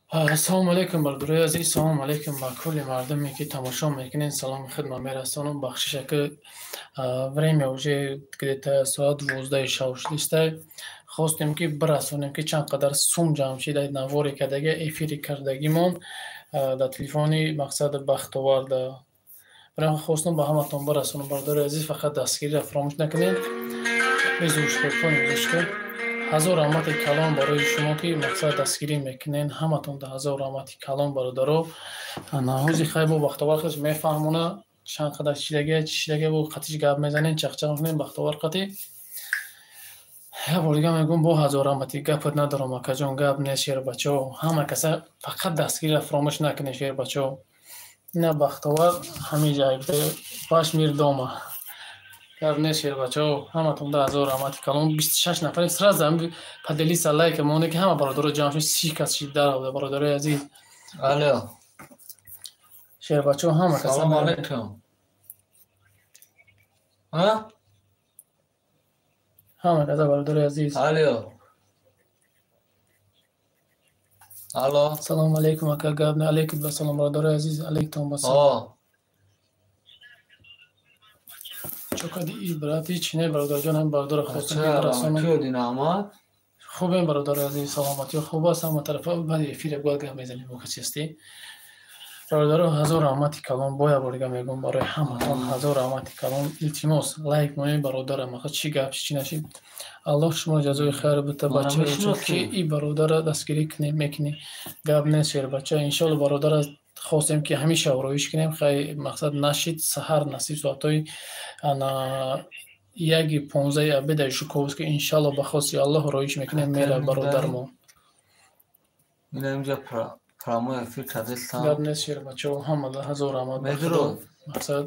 Assalomu alaykum bardorai aziz, assalomu alaykum ba kulli мардуме ки тамошо мекунед. Саломи хидмат мерасонам. Бахшиша ки время уже где-то соат 12 шав шудааст. Хостем ки бирасонем ки чанд қадар сум ҷамъ шуда навори кардага эфири кардагимон дар телефони мақсад бахтовар да бирам хостам ба ҳаматон бирасонам. Бародари азиз, фақат дастгириро фаромӯш накунед. ҳазор раҳмати калон барои шумо ки мақсад дастгирӣ мекунед. ҳаматон да ҳазор раҳмати калон бародаро. наҳози хай бо бахтовар хиш мефаҳмона чанд қадар чишидага бо қатиш гап мезанед, чақчақ мекунед. Бахтовар қати я борига мегӯм бо ҳазор раҳмати гапат надорам акаҷон, гап нест шербачаҳо. Ҳама каса фақат дастгириро фаромӯш накунед шербачаҳо. ина бахтовар ҳамиҷа баш мирдома гап нест шербачаҳо. ҳаматон да ҳазор раҳмати калон. 26 нафари сразу ҳам поделиса лайка монде ки ҳама бародаро ҷамъ шуд. 30 кас даровда бародарои азиз. алло шербачаҳо ҳама каса салом алейкум. ҳама каса бародарои азиз. алло салому алейкум ака. гап не алейкум ба салом бародарои азиз. алейкум ба салом. чокади ибрати чине бародарҷон ҳам бародаро хостам расонам. хубем бародари азиз, саломатиё хуб аст. ҳама тарафа баъди эфире гӯяд гап мезанем бо каси ҳастӣ. бародаро ҳазор раҳмати калон. боя борига мегӯм барои ҳаматон ҳазор раҳмати калон. илтимос лайк монед бародарам. ахир чӣ гап чӣ нашид. аллоҳ шумо ҷазои хайр бита бачаҳо ки и бародара дастгирӣ мекунӣ. гап нест шербача. иншоалло бародара хостем ки ҳамеша ороиш кунем. хай мақсад нашид саҳар насиб соатҳои ана 1:15 обедаи Жуковский иншалло ба хоси Аллоҳ ороиш мекунем. мера бародармо. гап нест шербачаҳо. ҳама ҳазор раҳмат ба худо. мақсад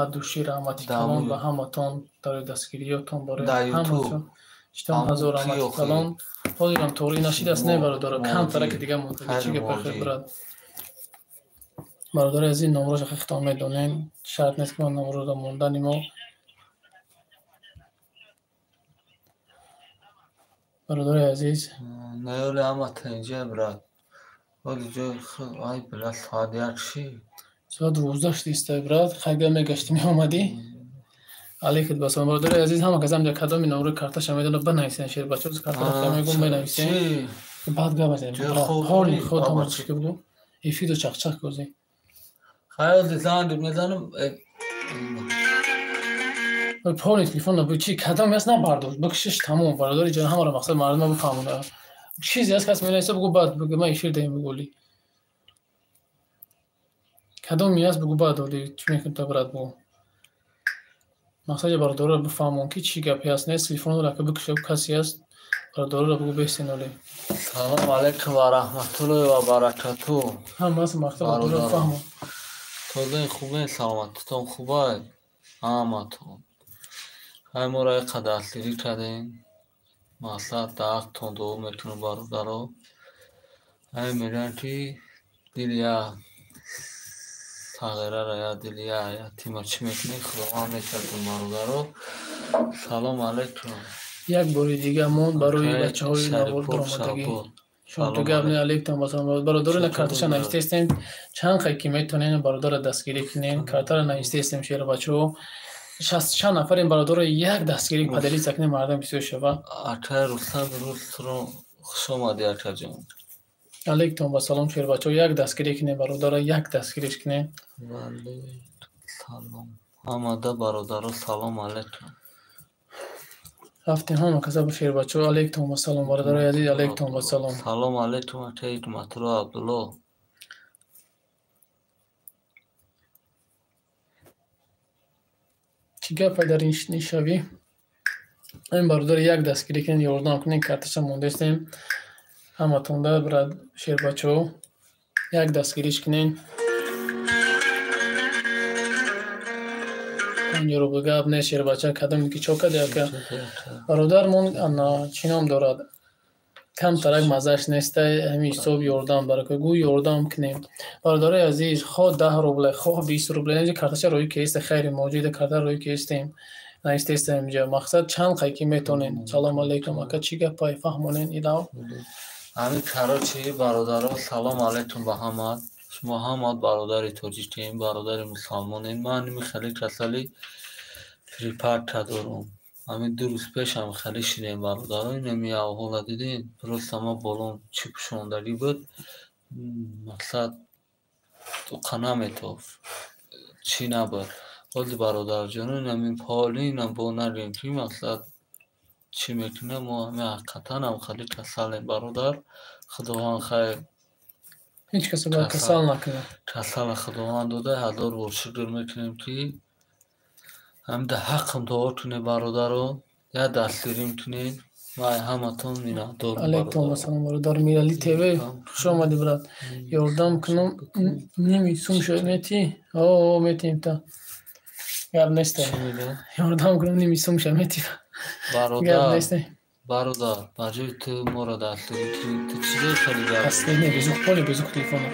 адуши раҳмати калон ба ҳаматон дарои дастгириётон барои ҳаматон. штам ҳазор раҳмати калон. ҳозирам торӣ нашидааст не бародаро. камтараки дига монда. чӣ гапа хел бурад. бародари азиз, номроша хихтон медонем. шарт нест ки мо номрода мондани мо. бародари азиз, наёли ҳамата инҷа брат. оли ҷои ай брат соат як ши. соат 12 шудааст брат. хайга мегашти меомадӣ. алейкум басалом. бародари азиз, ҳама кас ҳамҷа кадоми номрои карташа медонад банависен шербачаҳо. карташа мегӯм менависен. баъд гап мезанем. ҳоли худ ҳама чӣ ки буду. эфиро чақчақ гузӣ. хайоли занд мезанам. پانی تلفن نبود چی کدام است نبرداشت بکشش تمام برادری جان همه را مقصد مردم بفهمونه چیزی هست کس می‌نویسه بگو بعد بگو من افیر دهیم بگولی کدامی است بگو بعد ولی چی میکنم تا برات بگو مقصد برادر را بفهمون که چی گپی است نه تلفن را که بکشه کسی است برادر را بگو بهتین ولی سلام علیکم و رحمت الله و برکاته. هم است مقصد برادر را بفهمون تو خوبه سلامتتون خوبه همتون. ҳай мораи қадасгирӣ кардем. мақсад дастон дуо метунем бародаро. ҳай мегӯям ки дили як сағираро я дили як ятима чӣ мекунем худованд мекардем бародаро. салом алейкум. як бори дига мон барои бачаҳои навборд омадагӣ шумо то гап не алейкум басалом. бародаро на карташа навистестем чанд қай ки метонем бародара дастгирӣ кунем. картара навистестем шербачаҳо 60 нафар این برادر یک دستگیری پدری سکنه مردم بسیار شوا. آقای رستم رو خوش آمدی آقا جان. علیکم و سلام شیر بچه یک دستگیری کنه برادر یک دستگیریش کنه. ولی سلام. آمده برادر سلام علیکم. رفتیم هم کسب شیر بچه علیکم و سلام برادر عزیز علیکم و سلام. سلام علیکم آقای مطلوب عبدالله. چی گپ در این نشوی این برادر یک دستگیری کنین یاردم کنین کارتش مونده استیم همتون ده براد شیر بچه‌ها یک دستگیریش کنین اینجا رو بگاب نه شیر بچه کدام که چوکه ده که برادرمون چی نام دارد کم ترک مزهش نیسته همین صبح یاردم برای که گوی یاردم کنیم برادرای عزیز خود 10 روبل خود 20 روبل اینجا کارتش روی که است خیر موجوده کارت روی که استیم نیستیم اینجا مقصد چند قای که میتونین. سلام علیکم اکا چی گپ پای فهمونین ایداو همین کراچی برادرها سلام علیکم به همه. شما همه برادر تاجیکین، برادر مسلمانین. من خیلی کسالی پریپارت دارم. همین 2 روز پیش هم خیلی شدیم برادرها. اینمی احوالا دیدین درست ما بالون چی پوشاندگی بود. مقصد تو قنمه تو چی نبود. خود برادر جانون همین پالین هم با نریم که مقصد چی میکنه. ما همه حقیقتا هم خیلی کسالیم برادر. خداوند خیر هیچ کسی باید کسال نکنه. کسال خداوند داده. 1000 بار شکر میکنیم که هم ده حقم دعا کنه برادرو. یا دستگیری میکنین. ما همه تون مینا علیکم السلام برادر میرالی تیوی خوش آمدی برات. یاردم کنم نمیسوم شد میتی. اوه میتیم تا گرد نیسته. یاردم کنم نمیسوم شد میتی. برادر بجای تو ما را دستگیری کنی. تو چیزی خیلی گرد اصلی نه بزوک پالی بزوک تلفونه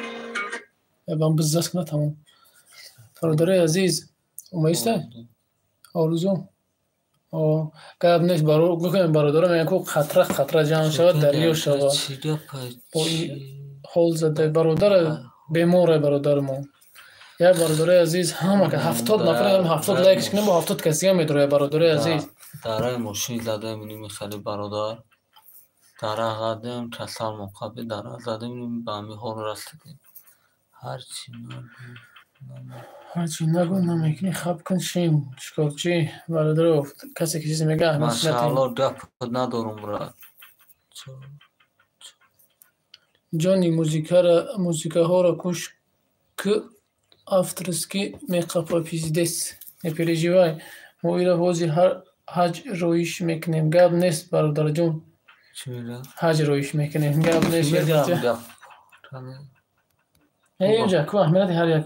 بام بزدست کنه تمام. برادر عزیز اومایسته آرزو گرد نیست بکنیم برادر من که خطره جمع شود دریا شود با حال زده. برادر بیماره برادرمون. یا برادر عزیز همه که 70 نفر 70 لایکش کنیم با 70 کسی هم میداره. برادر عزیز داره ماشین زده می‌بینیم خیلی برادر. داره قدم کسال مقابل داره زده می‌بینیم به همین حال رسیدیم. هرچی نگو نمیکنی خب کن شیم چکار چی برادر کسی که چیزی میگه ماشاءالله گپ ندارم برات. جانی موزیکا ها را کوش که авторски мекапопиздес непереживай мо ира ҳози ҳаҷ роиш мекунем. гап нест бародарҷон. ҳаҷ роиш мекунем гап нест. اینجا کو احمدی هر یک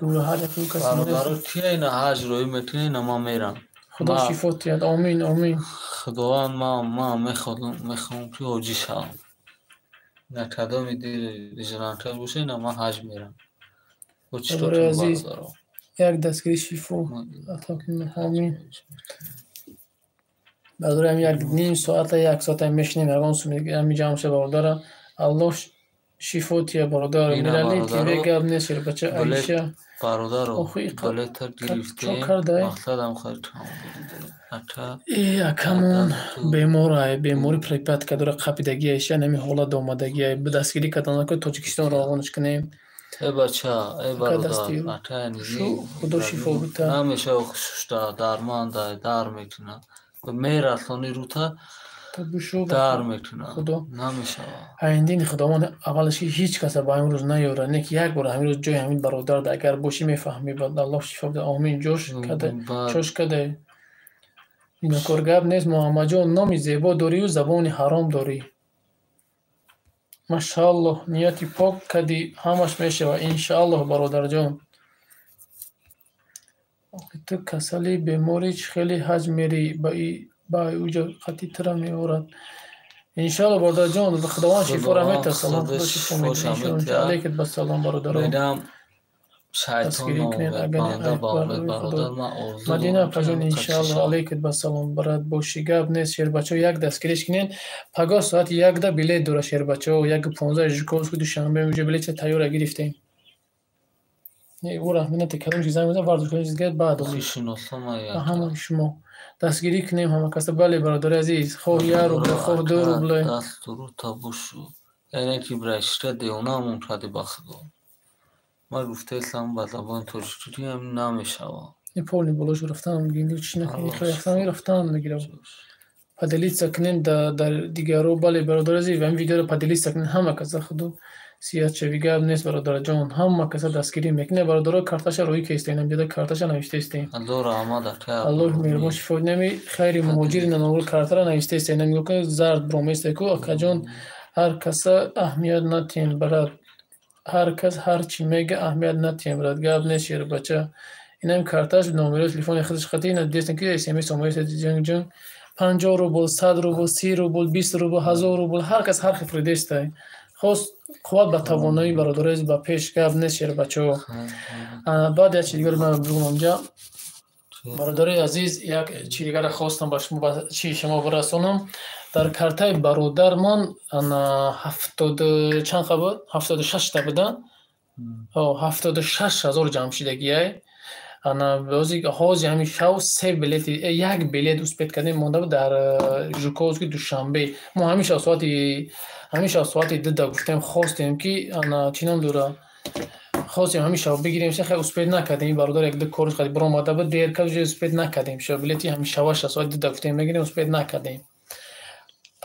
کسی برادر کی اینا ҳаҷ روی میکنه اینا ما میرم. خدا شفات دهد. آمین آمین. خداوند ما میخوام که حاجی شوم. نه کدام دیر ریجنانتر باشه اینا ما حج میرم. برادر عزیز یک دستگیری شفا عطا کنه. آمین. برادر هم یک نیم ساعت یک ساعت هم میشنیم یکان سو میجام شه برادر. الله شفا تیه برادر. میرالی تیوی گب نیست بچه عایشه برادر بلیتر گرفتیم مقصد هم خیلی یکمون بیماری پریپت که داره قپیدگی ایشه نمی حالت آمدگی به دستگیری کدانه که تاجیکستان را آغانش کنیم. ای بچه ای برادر خدا شفا بوده. نمیشه خوششتا درمان در میکنه و میرسانی رو تا در میکنه. خدا نمیشه آیندین خداوند اولش هیچ کس با امروز نیاره نه که یک بار همین روز جای همین برادر اگر باشی میفهمی. بعد الله شفا بده. آمین. جوش کده چوش کده اینا کار گپ نیست. محمد جان نامی زیبا داری و زبان حرام داری. ماشاءالله نیتی پاک کدی همش میشه و انشاءالله برادر جان. تو کسالی بیماری خیلی حج میری با اوجا خطی تره میورد. انشاءالله برادر جان به خداوند شفا را میته. سلام خدا شفا میده انشاءالله. علیکت بسلام برادر. شیطان برادر مدینه پجون انشاءالله. علیکت بسلام برات باشی گپ نیست. شیر بچه یک دستگیریش کنین پگاه ساعت 1 بلیت دوره. شیر بچه 1:15 ژکوز که دوشنبه میشه بلیت تیار گرفتیم. او رحمت کردم چیزا میذارم ورزش کنید چیزا بعد همون شما دستگیری کنیم همه کس. بله برادر عزیز خواه یه روبله خواه 2 روبله دست رو تا بشو اینه که برشته دیونه همون کردی بخدا. ما گفته اسلام با زبان ترکی هم نمیشه این پولی بلوش رفتن گیندی چی نکنی خیلی رفتن میگیره پدلیت سکنین در دیگرو. بله برادر عزیز و این ویدیو رو پدلیت سکنین همه کس خودو سیاه چوی گاب نیست برادر جان. همه کس دستگیری میکنه. برادر کارتش روی که استینم دیده کارتش نوشته استین. الله مهربان شفا نمی خیری مهاجر ننول کارتر نوشته استینم میگه که زرد برومیسته کو اکجان هر کس اهمیت نتین برات. هر کس هر چی میگه اهمیت نتین برات. گاب نیست شیر بچه. اینم کارتش نمره تلفن خودش خطی ندیستن که اس ام اس اومایست جنگ 50 روبل 100 روبل 30 روبل 20 روبل 1000 روبل هر کس هر خفردیسته خواست قوت به توانایی برادر با پیش گپ نیست شیر بچه. بعد یک چیز دیگر من بگم اونجا برادر عزیز یک چیزی را خواستم با شما شما برسونم. در کارتای برادرمان انا 70 چند خبر 76 تا بوده. 76,000 جمشیدگیه. انا بازی هازی همین شو سه بلیت یک بلیت اسپیت کردیم مونده بود در ژوکووسکی دوشنبه. ما همیشه ساعتی ده گفتیم خواستیم که انا چینم دوره خواستیم همیشه بگیریم خیلی اسپید نکردیم. برادر یک دو کورس خیلی برام آمده بود دیر که اسپید نکردیم. شو بلیتی همیشه واش ساعت ده گفتیم بگیریم اسپید نکردیم.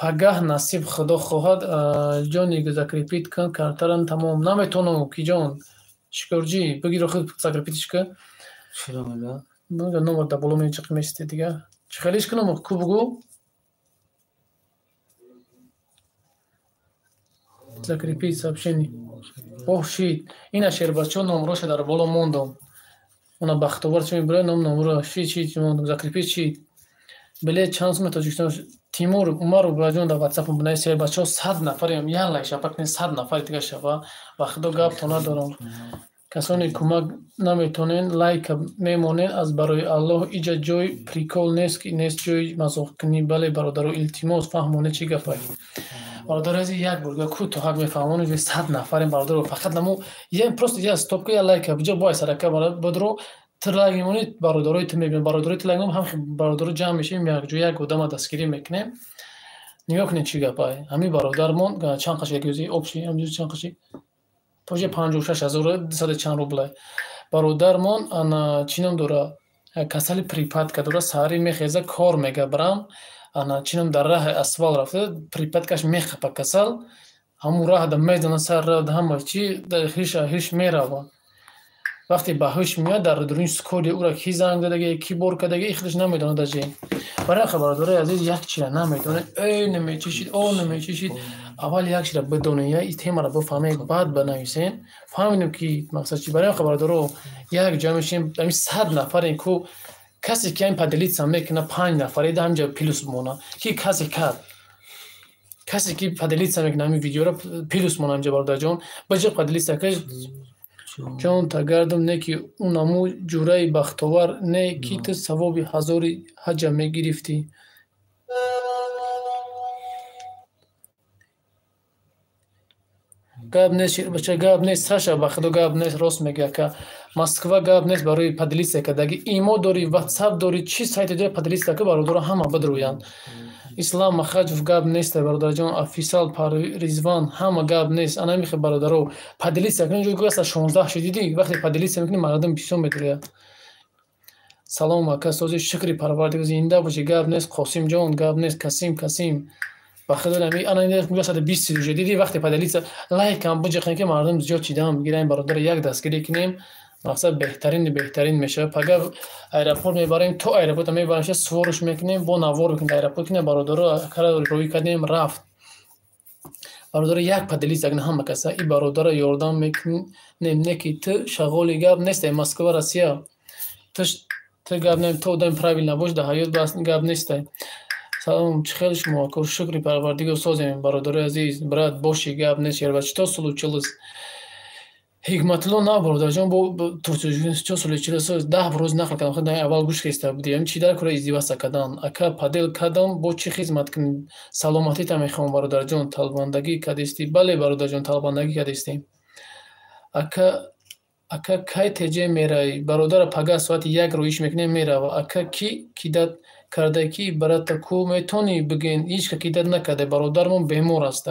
پگاه نصیب خدا خواهد جانی که ریپیت کن کارترن تمام نمیتونم کی جان شکرجی بگیر خود ریپیتش کن چرا میگه بگو نمبر دبلو می چقدر میستی دیگه چه خیلیش کنم کو بگو ریپیت سابشنی اوه شید این اشیر بچه نمروش در بالا موندم اونا بختوار چه میبره نمرو شید موندم ریپیت شید بله چانس می تاجیکستان تیمور عمر و باجون در واتساپ بنای سر بچه 100 نفریم یالا شبکه 100 نفر دیگه شبا وقت دو گپ تو ندارم کسانی کمک نمیتونین لایک میمونین از برای الله ایجا جوی پریکول نیست که نیست جوی مزاح کنی بله برادر التماس فهمونه چی گپه برادر از یک برگه کو تو حق میفهمونه جو 100 نفریم برادر فقط نمو یه پروست یه استاپ که لایک بجا وای سرکه برادر ترلاگ میمونید برادرای تو میبینید برادرای تو لگم هم برادر جمع میشیم یک جو یک گودام دستگیری میکنیم نگاه کنید چی گپه همین برادرمون چند قش یکیزی اوبشی همین چند قشی پوجه 56,200 چند روبله برادرمون انا چینم دوره کسل پریپاد که دوره ساری میخیزه کار میگه برام انا چینم در راه اسفال رفته پریپاد کش میخپه کسل همون راه دم میدونه سر راه همه چی در هیچ میره وقتی باهوش میاد در درون سکوری او را کی زنگ داده کی بور کدگی خودش نمیدونه داجی برای خبرداری عزیز یک چیز نمیدونه ای نمیچشید او نمیچشید اول یک چیز بدونه یا این تیم را بفهمه بعد بنویسین فهمیدیم که مقصد چی برای خبردارو یک جا میشیم همین 100 نفر این کو کسی که این پدلیت سم میکنه 5 نفر ده همجا پلوس مونه کی کسی که پدلیت سم میکنه همین ویدیو را پلوس مونه همجا برادر جان بجا پدلیت سکه چون تگردم نه که اونمو جوره بختور نه که تو ثواب 1000 حج میگرفتی گاب نیست بچه گاب نیست ساشا بخدا گاب نیست راست میگه که مسکو گاب نیست برای پدلیس که دگی ایمو داری واتساپ داری چی سایت داری پدلیس که برادر همه بدرویان اسلام مخاجف گاب نیست برادر جان افیسال پر ریزوان همه گاب نیست انا میخه برادرو پدلیس کنن جو گوسا 16 شدیدی وقتی پدلیس میکنی مردم پیشون میدره سلام اکا سوزی شکری پروردگار زنده باشه گاب نیست قاسم جان گاب نیست کسیم بخدا نمی انا این گوسا 20 جدیدی وقتی پدلیس لایک هم بجخن که مردم زیاد چیدام میگیرن برادر یک دستگیری کنیم مقصد بهترین میشه پگاه ایرپورت میبریم تو ایرپورت میبریم سوارش میکنیم با نوار بکنیم ایرپورت کنیم برادر کار روی کردیم رفت برادر یک پدلیس اگه هم کسا این برادر یاردم میکنیم نه که تو شغال گاب نیست مسکو روسیه تو گاب نیم تو دم پرایویل نباش ده حیات بس گاب نیست سلام خیلی شما کور شکری پروردگار سازیم برادر عزیز برات باشی گاب نیست یار بچه تو случилось حکمتلو نه برادر جان با تو چه случилось 10 روز نخل کردم خدای اول گوش خسته بودیم چی در کره ازدواج کردن اکا پدل کردم با چی خدمت کنم سلامتی تا میخوام برادر جان طلبندگی کردستی بله برادر جان طلبندگی کردستی اکا کی تجه میرای برادر پگاه ساعت 1 رویش میکنه میره اکا کی داد کرده کی برات کو میتونی بگین هیچ کی داد نکرده برادرمون بیمار است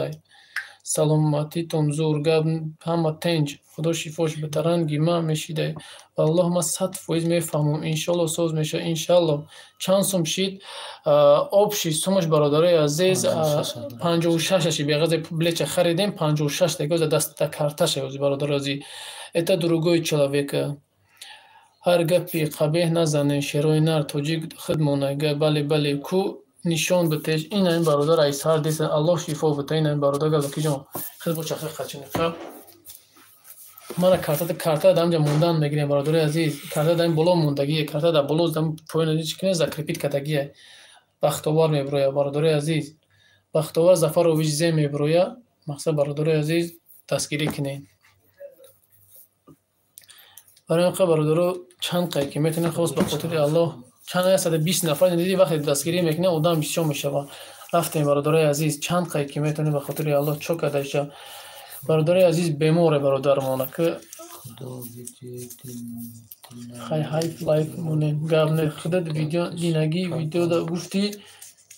سلامتی تون زور گاب همه تنج خدا شفاش بترن گیما میشیده والله ما 100% میفهمم انشالله سوز میشه انشالله چانسم شید آبشی سومش برادرای عزیز 56 بیغاز بلیچ خریدیم 56 دیگه دست تا کارتش برادر عزیز это другой человек هر گپی قبیح نزنه شروع نر توجیگ خدمونه بله کو نشان بتش این برادر ایسار دیس الله شفا بده این برادر گلکی جان خیلی با چخه خچنه خب من کارت دام جا موندن میگیرم برادر عزیز کارت دام بالا موندگی کارت دام بالا دام پوینت چکنه زکریپیت کتگیه بختوار میبرویا برادر عزیز بختوار ظفر و وجزه میبرویا مقصد برادر عزیز دستگیری کنین برای اینکه برادرها چند قایی که میتونه خواست به خاطر الله چند 120 نفر دیدی وقتی دستگیری میکنه آدم بیشتر میشه. رفتیم برادرای عزیز چند قایی که میتونه به خاطر الله چوکدش. برادرای عزیز بیماره برادرمونه که های لایف مونه گابنه خودت ویدیو دینگی ویدیو دا گفتی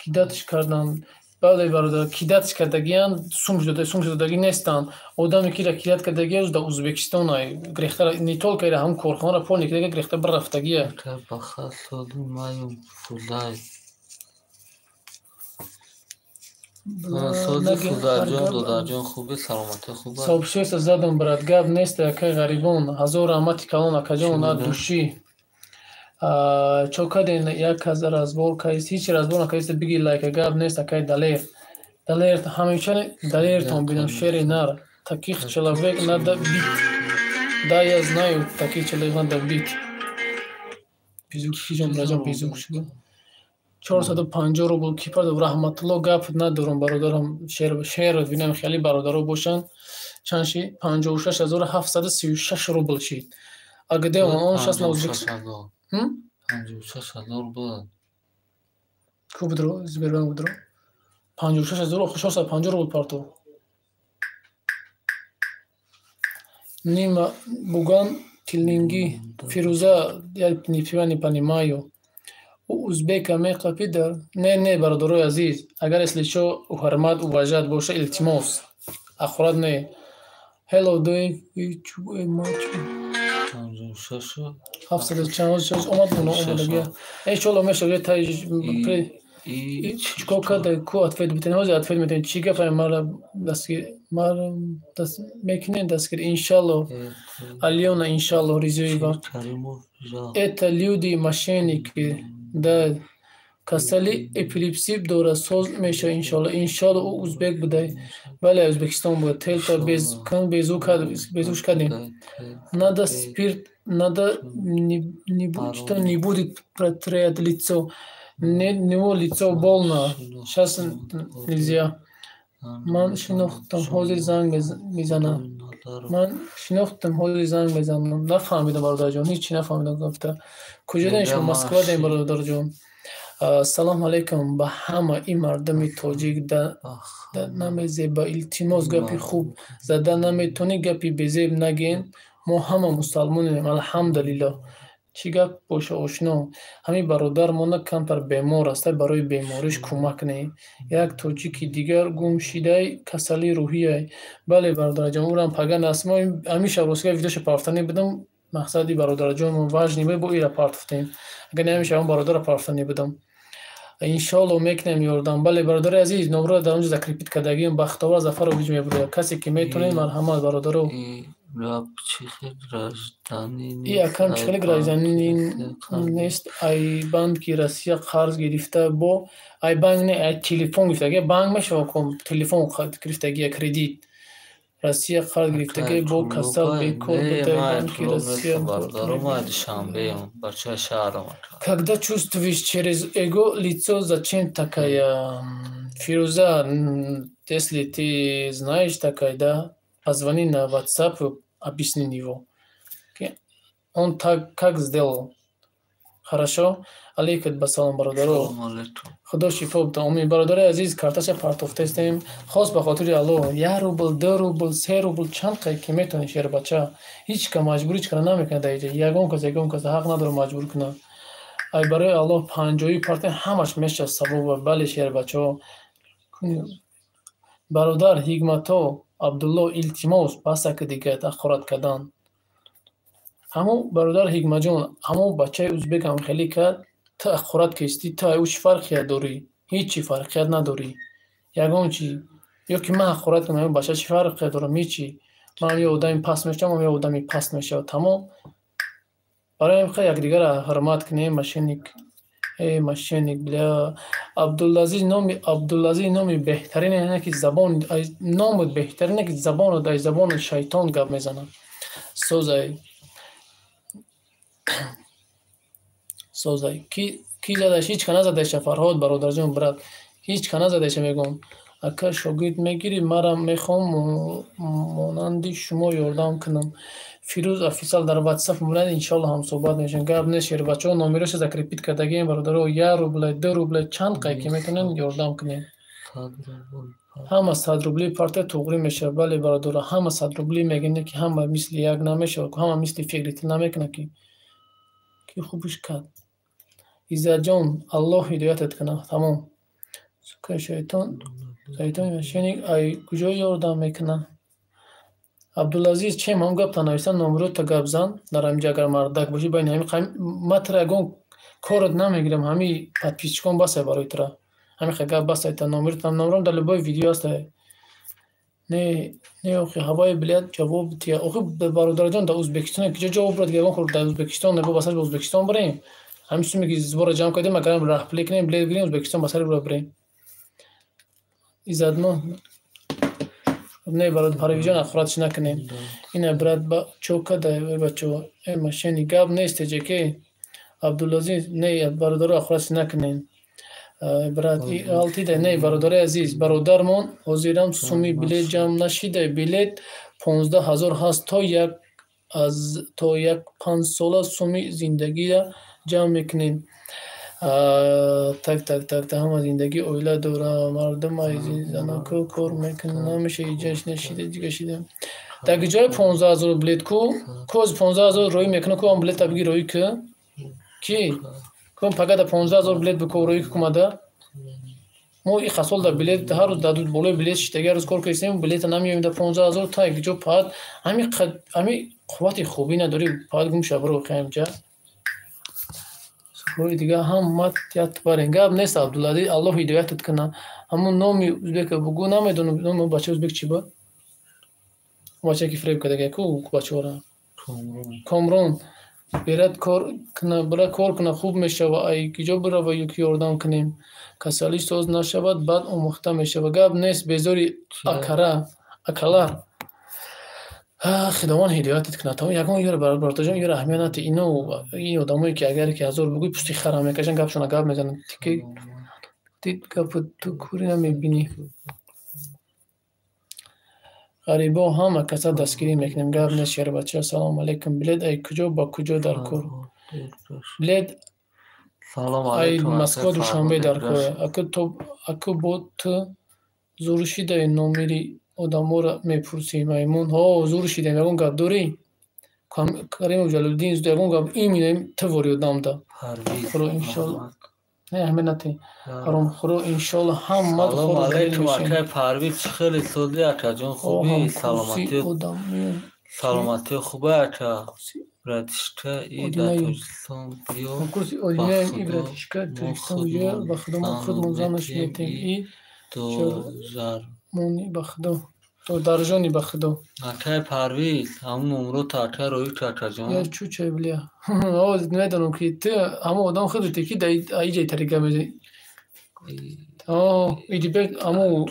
کیداتش کردن. بله برادر کیداتش کردگیان سومش دادگی نیستن. آدمی که را کیدات کردگی از در ازبکستان های گرفتار نیتول که هم کارخانه را پول نکرده گرفته بر رفتگیه. بخاطر سالی مایم فولای. سازی فولای جان دادر جان خوبه سلامت خوبه. صاحب شویست زدم برات گاب نیست که غریبان هزار رحمتی کلان اکجان دوشی. چوکادین 1000 از بار کایست هیچ از بار نکایست بگی لایک گاب نیست که دلیر همیشه دلیر تون بینم شعر نار تکیخ چلاوک نده بیت دای از نایو تکیخ چلاوک نده بیت بیزوک شیجان برجام بیزوک شده 450 روبل کیپر دو رحمت الله گپ ندارم برادرم شعر ببینم خیلی برادرها باشن چند شی 56736 روبل شید اگه ده اون 60 ازبکستان 56,000 بود. خوب درو زبران بود درو 56,000 450 روبل پارتو نیما بوگان تیلینگی فیروزا یا نیفیوانی پانیمایو اوزبک میقا پیدر نه برادرای عزیز اگر اسلیشو و حرمت و وجد باشه التماس اخورات نه هلو دوی چوبای ماچو 746 اومد اومد ایشالا میشه تای چیکو کده کو اتفید بتن هوز اتفید میتن چیگه فهم مال دست میکنه دستگیر انشالله الیونا انشالله ریزوی با ات لیودی ماشینیک ده کسلی اپیلیپسی دوره سوز میشه انشالله او ازبک بوده ولی ازبکستان بود تیل تا بیزوش کردیم نده سپیرت نده نبودی پرتریت لیцо него лицо больно сейчас нельзя من شناختم حاضر زنگ میزنم نفهمیدم برادر جان هیچی نفهمیدم گفته کجا دین شما مسکو دین برادر جان سلام علیکم به همه این مردم تاجیک در نمیزه با التماس گپی خوب زده نمیتونی گپی بزیب نگین ما همه مسلمانیم الحمدلله چی گپ باشه آشنا همین برادر ما کمتر بیمار است برای بیماریش کمک نه یک تاجیکی دیگر گم شده کسلی روحی بله برادر جان اونم پگن است ما همیشه روزگار ویدیوش پافتنی بدم مقصدی برادر جان ما وجنی با ایرا پارتفتیم اگر نمیشه اون برادر پافتنی بدم انشالله میکنم یاردم بله برادر عزیز نمره در اونجا ذکر پیت کردگیم بختاور ظفر رو بیجم برای کسی که میتونه مرحمت برادرو ای اکم چخلی گرایزانی نیست ای بانک کی روسیه قرض گرفته با ای بانک نه ای تلفن گرفته بانک میشه کم تلفن گرفته کردیت روسیه قرض گرفته با کسل بیکور بوده بانک روسیه когда чувствуешь через эго лицо зачем такая Фируза если ты знаешь такая да позвони на WhatsApp объясни его. Он так как сделал. Хорошо? Алейкум басалам бародаро. خدا شفا بده. امید برادر عزیز کارتش پارتوفتیم. خاص به خاطر الله 1 روبل 2 روبل 3 روبل چند قی که میتونی شیر بچه هیچ که مجبوری چکار نمیکنه دیگه یگون کس حق نداره مجبور کنه. ای برای الله 50 پارت همش میشه ثواب بله شیر بچه برادر حکمتو عبدالله التماس بس که دیگه تأخرات کردن همو برادر حکمت جان همو بچه ازبک هم خیلی کرد تأخرات کشتی تا اوش فرقی داری هیچی فرقی نداری یگان چی یا که من تأخرات کنم بچه چی فرقی دارم هیچی من یه آدمی پس میشم و یه آدمی پس میشه تمام برای این خیلی یک دیگر حرمت کنیم ماشینیک بلا عبدالعزیز نامی بهترین اینه که زبان نام بهترینه که زبان در زبان شیطان گپ میزنه سوزای کی زدش هیچ کنه زدش فرهاد برادر جان برات هیچ کنه زدش میگم اگه شاگرد میگیری مرا میخوام مانندی شما یاردم کنم. فیروز افیسال در واتساپ مولد انشالله هم صحبت میشن. گپ نشه بچه ها نامیرش ذکر ریپیت کردگی برادر 1 روبل 2 روبل چند قای که میتونن یاردم کنین. همه 100 روبلی پارت توغری میشه. بله برادر همه 100 روبلی میگن که همه مثل یک نمیشه، همه مثل فکریت نمیکنه که خوبش کرد. ایزا جان الله هدایتت کنه. تمام که شیطان ماشینی ای کجا یاردم میکنه. عبدالعزیز چیم هم گپ تنویسن نمرو تا گپ زن در همینجا اگر مردک باشی بین همین متر اگون کارت نمیگیرم همین پدپیچکان بسه برای ترا همین خیلی گپ بسه تا نمرم در لبای ویدیو هست. نه اخی هوای بلیت جواب تیا اخی برادر جان در ازبکستان کجا جواب رد گیرم خورد در ازبکستان نبا بسر به ازبکستان بریم همین سومی که زبار جمع کردیم اگرم راه پلی کنیم بلیت گیریم ازبکستان بسر بریم ایزاد ما نه برات پرویژن اخراجش نکنین. این برات با چوکا ده بچو ماشینی گاب نیست که عبدالعزیز نه برادر اخراجش نکنین. برات آلتی ده نه برادر عزیز برادرمون حاضرم سومی بلیت جمع نشیده بلیت 15000 هست تا یک 5 ساله سومی زندگی جمع میکنین. تک همه زندگی اویلا دوره مردم ایزی زنان که کار میکنه نمیشه ایجاش نشیده دیگه شیده در جای 15000 بلیت کو از 15000 روی میکنه که هم بلیت بگی روی که کی کم فقط 15000 بلیت بکو روی که کمده ما این خصول در بلیت هر روز دادود بالای بلیت شتگر روز کار کردیم بلیت نمیامیم در 15000 تا یک جو پاد همین قوت خوبی نداری پاد گم شبرو خیم جا روی دیگه هم مات یاد برنگاب نیست. عبدالعزیز الله هدایتت کنه. همون نامی ازبک بگو نمیدونم نام بچه ازبک چی بود بچه که فریب کرده کو بچه ورا کامرون برات کار کنه خوب میشه و ای کجا بره و یکی یاردم کنیم کسالیش ساز نشود بعد اون مخته میشه و گاب نیست بذاری اکلا خداوند هدایتت کنه. تا یکم یاره برات جان یاره اهمیت اینو این آدمایی که اگر که هزار بگوی پشتی خرام میکشن گپشون گپ میزنن که دید گپ تو کوری نمیبینی. غریبا هم کسا دستگیری میکنیم گپ نیست. یاره بچه سلام علیکم بلید ای کجا با کجا در کور بلید سلام ای علیکم مسکو دوشنبه در کور اکو با تو زورشی ده نومیری آدم‌ها را میپرسی میمون ها زور شده میگن گپ داری کریم جلال‌الدین زود میگن گپ این میدیم تو وری آدم دا خدا انشالله نه همه نتی هرم خدا انشالله هم سلام علیکم اکای پرویز خیلی سودی اکا جان خوبی سلامتی خوبه اکا براتشکه ای در تاجستان بیا کرسی آدینه ای براتشکه تاجستان بیا بخدا خود منظمش میتیم ای مونی بخدا تو درجانی بخدا اکای پرویز همون نمرو تا اکای روی که اکا جان یا چو چه بلیا آواز نمیدونم که تو همه آدم خودتی که در ایجای طریقه میزنی ایدی بگ همو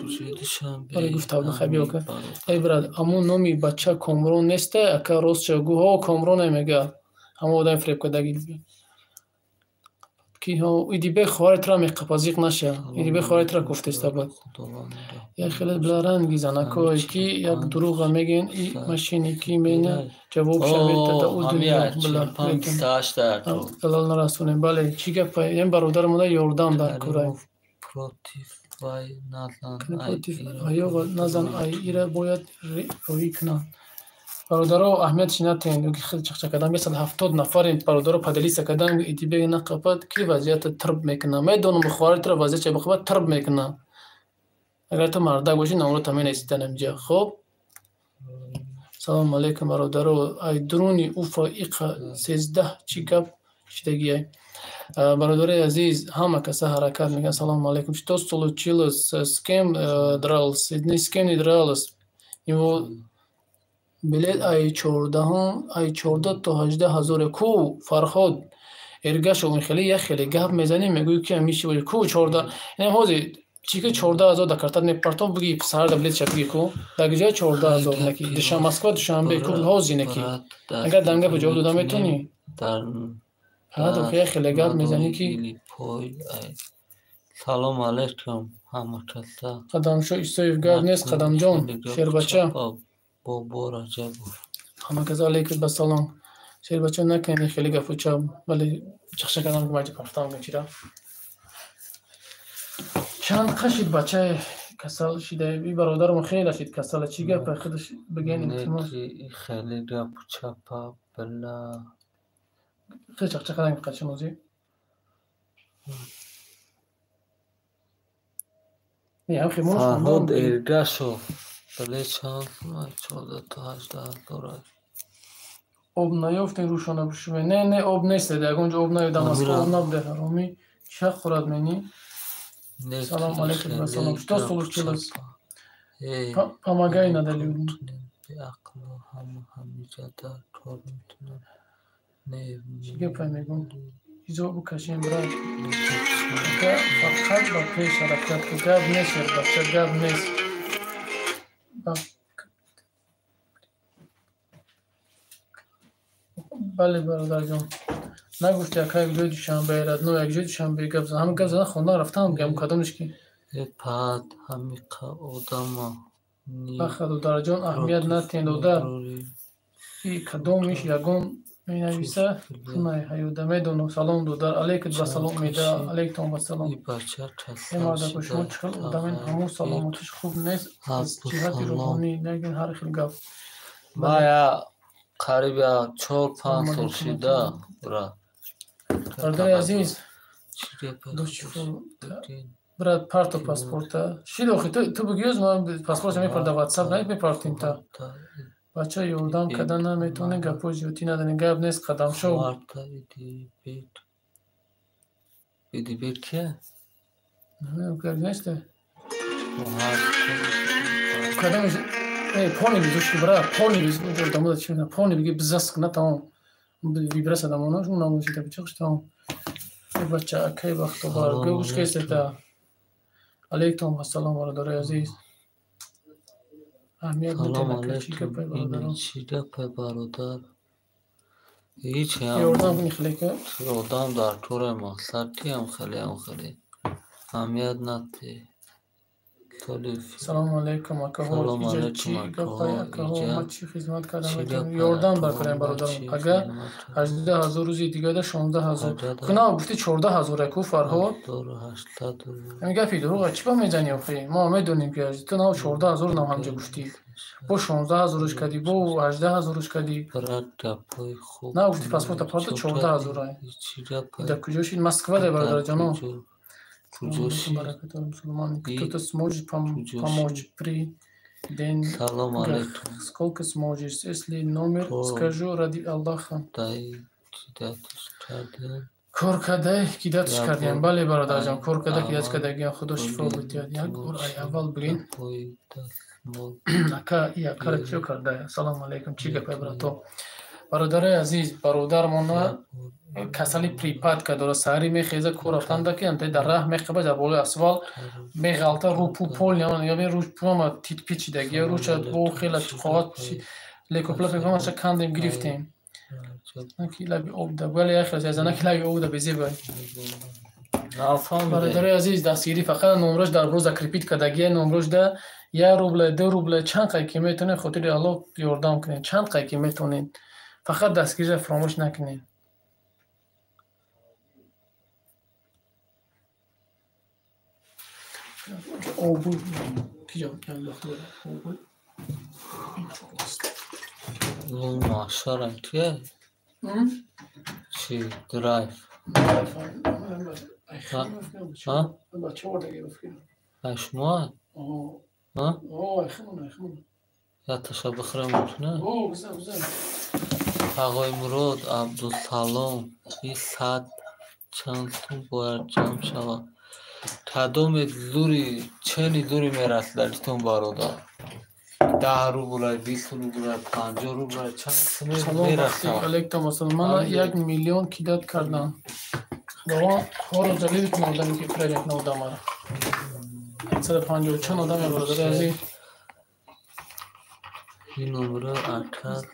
برای گفتم بخواه بیا که ای براد همو نومی بچه کامرون نیسته اکا روز چه گو ها کامرون نمیگه همه آدم فریب کدگی بیا که ها ایدی بگ خوارت را میقپازیق نشه ایدی بگ خوارت را کفتسته بود یا خیلی بلارنگی زنکو که یک دروغ میگین ای ماشینی که مینه جواب شوید تا او دنیا بلا لیکن دلال نرسونیم بله چی گفت این برادر مونه یاردم در کورای کنه نزن ای ایره باید روی کنن برادرها اهمیتش ندین که خیلی چخ کردن 270 نفر این برادرها پدلیس کردن ایدی بگ نقبت کی وضعیت ترب میکنه میدونم بخوارت را وضعیت چه بخواد ترب میکنه اگر تو مردک باشی نمرو تامین ایستن امجا خب سلام علیکم برادرها ای درونی اوفا ایقا 13 چی گپ شدگی ای برادر عزیز همه کسا حرکت میگن سلام علیکم что случилось с кем дрался не с кем не дрался его بلیت ای 14 تا 18 هزار کو فرهاد ارگش اون خیلی یه خیلی گپ میزنی میگوی که میشه باشه کو 14 یعنی هازی چی که 14000 در کارت نپارتون بگی سر بلیت چپگی کو در جای 14000 نکی دشم مسکو دشنبه کو هازی نکی اگر دنگه به جواب دادم میتونی خیلی گپ میزنی که سلام علیکم همه کسا قدم شو استویف گپ نیست قدم جان شیر بچه بابا رجب همه کذالک به سلام شیر بچه نکنی خیلی گفوچم ولی چخشه کردم که مجید پفتم گچیرم چند قشید بچه کسال شده بی برادرم خیلی شد کسال چی گپ خودش بگین التماس خیلی گپ چپا بلا خیلی چخشه کردم که قچه موزی فرهاد ارگشو بله چند 14 تا 18 داره آب نیافتین روشانه بشوه نه آب نیست دیگه اونجا آب نیادم از آب نبوده هرامی چه خورد منی سلام علیکم و سلام شتا سلوش چلس پاماگای نداری به عقل همیشه در کار میتونم چیگه پای میگم ایزو بکشیم برای که فقط با پیش حرکت که گب نیست بچه گب نیست بله برادر جان نگفتی اکا یک جای دوشنبه ایراد نو یک جای دوشنبه گب زن همه گب زن خوندن رفتم گم کدومش کی پاد همی آدم بخدو در جان اهمیت نتین دو در ای کدومش یگون می نویسه نه هیوده میدونو سلام دو در علیکت با سلام میده علیکتون با سلام این مرده که شما چخل ادامین همون سلامتش خوب نیست از جهت روحانی نگین هر خیلی گفت ما یا قریب یا 4-5 سال شده برادر عزیز برات پارت و پاسپورت شیدو خی تو بگیوز ما پاسپورت می پر در واتساپ نه می پارتیم تا بچه یوردام کدن نمیتونه گپو جوتی ندارین گپ نیست قدم شو بیدی بیت که نمیدونم گپ نیسته کدامش پونی بیزوش که برای پونی بیز دامو چی نه پونی بگی بزسک نه تمام ویبرس داموناش اون ناموشی تا بچخش تمام بچه اکی وقت بار گوش کیسته تا علیکم السلام برادر عزیز سلام علیکم این چی گپه برادر هیچ یوردام خلیکه یوردام در طور مقصدی هم خیلی اهمیت نده سلام علیکم اکاهو ایجا چی گپای اکاهو ما چی خدمت کردم یوردام بکنیم برادرم اگر 18,000 روزی دیگه ده 16,000 کنا گفتی 14,000 کو فرهاد همین گپی دروغه چی با میزنی آخه ما میدونیم که تو نه 14,000 نه همجا گفتی با 16,000 روش کردی با 18,000 روش کردی نه گفتی پاسپورت پارت 14,000 در کجا شید مسکو ده برادر جانم кто-то сможет помочь при день. Сколько сможешь, если номер скажу ради Аллаха. Коркадай кидатш кардем. Бале бародарҷон, коркадай кидатш кардагиам худо шифо бидиҳад. Як бор аввал бигин. Ака и акара чӣ карда? Салому алейкум. Чӣ гапе брато? Бародари азиз, бародармон کسالی پریپاد که درست سری میخیزه کور رفتن دکی انت در راه میخبه در بالای اسفال میغلطه رو پول یا به روش پوما تیت پیچ دگی روش بو خیلی قوت لیکوپلا پیفام اش کندیم گرفتیم نکی لبی اوب ده ولی اخر از نکی لبی اوب ده بزی بای برادر عزیز دستگیری فقط نمرش در روز کریپیت کدگی نمرش ده 1 روبل 2 روبل چند قیمتی میتونه خاطر الله یاردام کنین چند قیمتی میتونین فقط دستگیری فراموش نکنین اوبول کجا انداخته اوبول اون ماشارم که چی درایف ها اشموان ها یا تشا بخره میتونه آقای مراد عبدالسلام این صد چند تون باید جمع شود کدام زوری چنی زوری میرسد درتون برادر 10 روبل 20 روبل 50 روبل چند میرسد علیکم السلام من 1 میلیون کیدات کردم دوام خورو دلیل کنم آدمی که کردیم کنم آدم را 150 چند آدم برادر عزیز این نمره اکد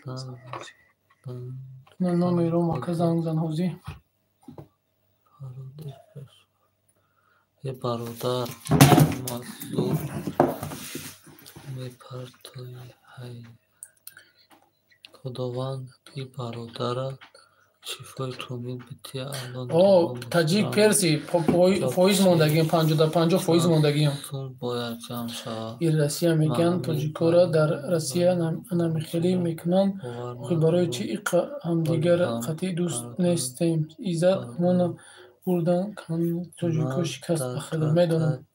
نه نمیرو مکه زن حوزی یه برادر مزدور میپرتای های خداوند این برادر شفای تومید بتی الان تاجیک پرسی فایز موندگیم 50 موندگیم باید جمع شد این روسیه میگن تاجیکورا در روسیه نمیخیلی میکنن خی برای چی همدیگر قطعی دوست نیستیم ایزد همون بردن کن تاجیکو شکست بخیده میدونم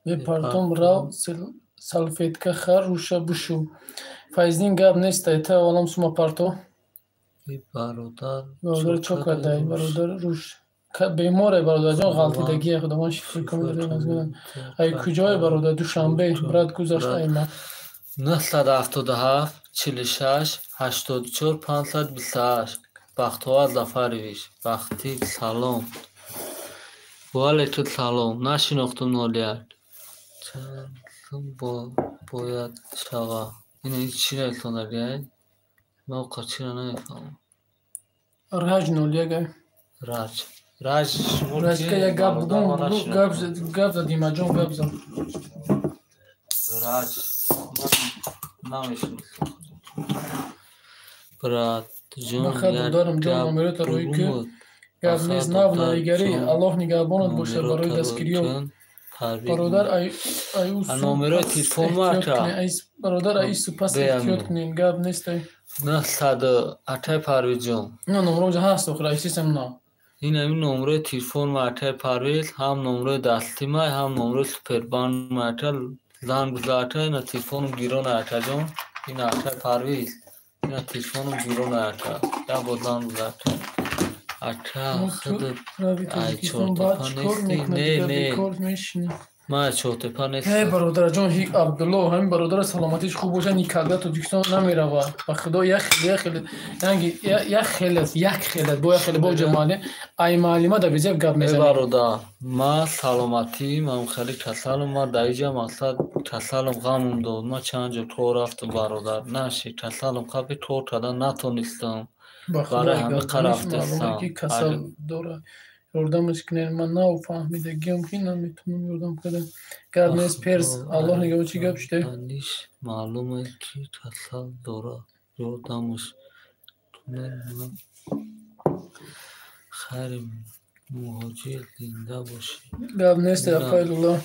به پرتم را سلفیتکه خر روشه بشو فایزین گب نیست تا ولم سوما پرتو برادر چوکاده برادر روش بیماره برادر جان غلطیدگی خداوند شفای کنه ای کجای برادر دوشنبه برات گذاشت ایما 977 46 84 528 بختوار زفرویش بختی سلام وعلیکم سلام نشناختم نالیت باید شغا این چی نکنه بیایی ما قچی را نمیفهمم راج نولیه گای راج که یک گب بگم گب زدیم اجام گب زد راج نمیشون برات جون بخیر دارم جان نمیرت روی که گب نیست نو نایگری الله نگهبانت باشه برای دستگیری برادر نمره تلفن ماتا برادر ای سپاس احتیاط کنین گب نیست 908 پرویز جان نه نمره هست اخرى ای سیستم نه این همین نمره تلفن ماتا پرویز هم نمره دستی مای هم نمره سپربان ماتا زن بزاتا این تلفن گیرون آتا جان این آتا پرویز این تلفن گیرون آتا یا بودن بزاتا آتا خود ای چورتا پانستی نه ما چوته پانست ای برادر جان هی عبدالله همین برادر سلامتیش خوب باشه نیکالده تاجیکستان نمیره و خدا یک خیلی با جماله ای معلومه در بزیب گپ میزنه برادر ما سلامتی من خیلی کسالم ما در اینجا مقصد کسالم غمم داد ما چند جا تو رفتم برادر نشی کسالم قبل تو تدن نتونستم برای همه قرفتستم کسال دوره یاردمش کنین من نو فهمیدگیم که نمیتونم یاردم کنم گرد نیست پرس الله نگه چی گپ شده معلومه که کسال دوره یاردمش کنین خیلی مهاجر زنده باشی گرد نیست افایل الله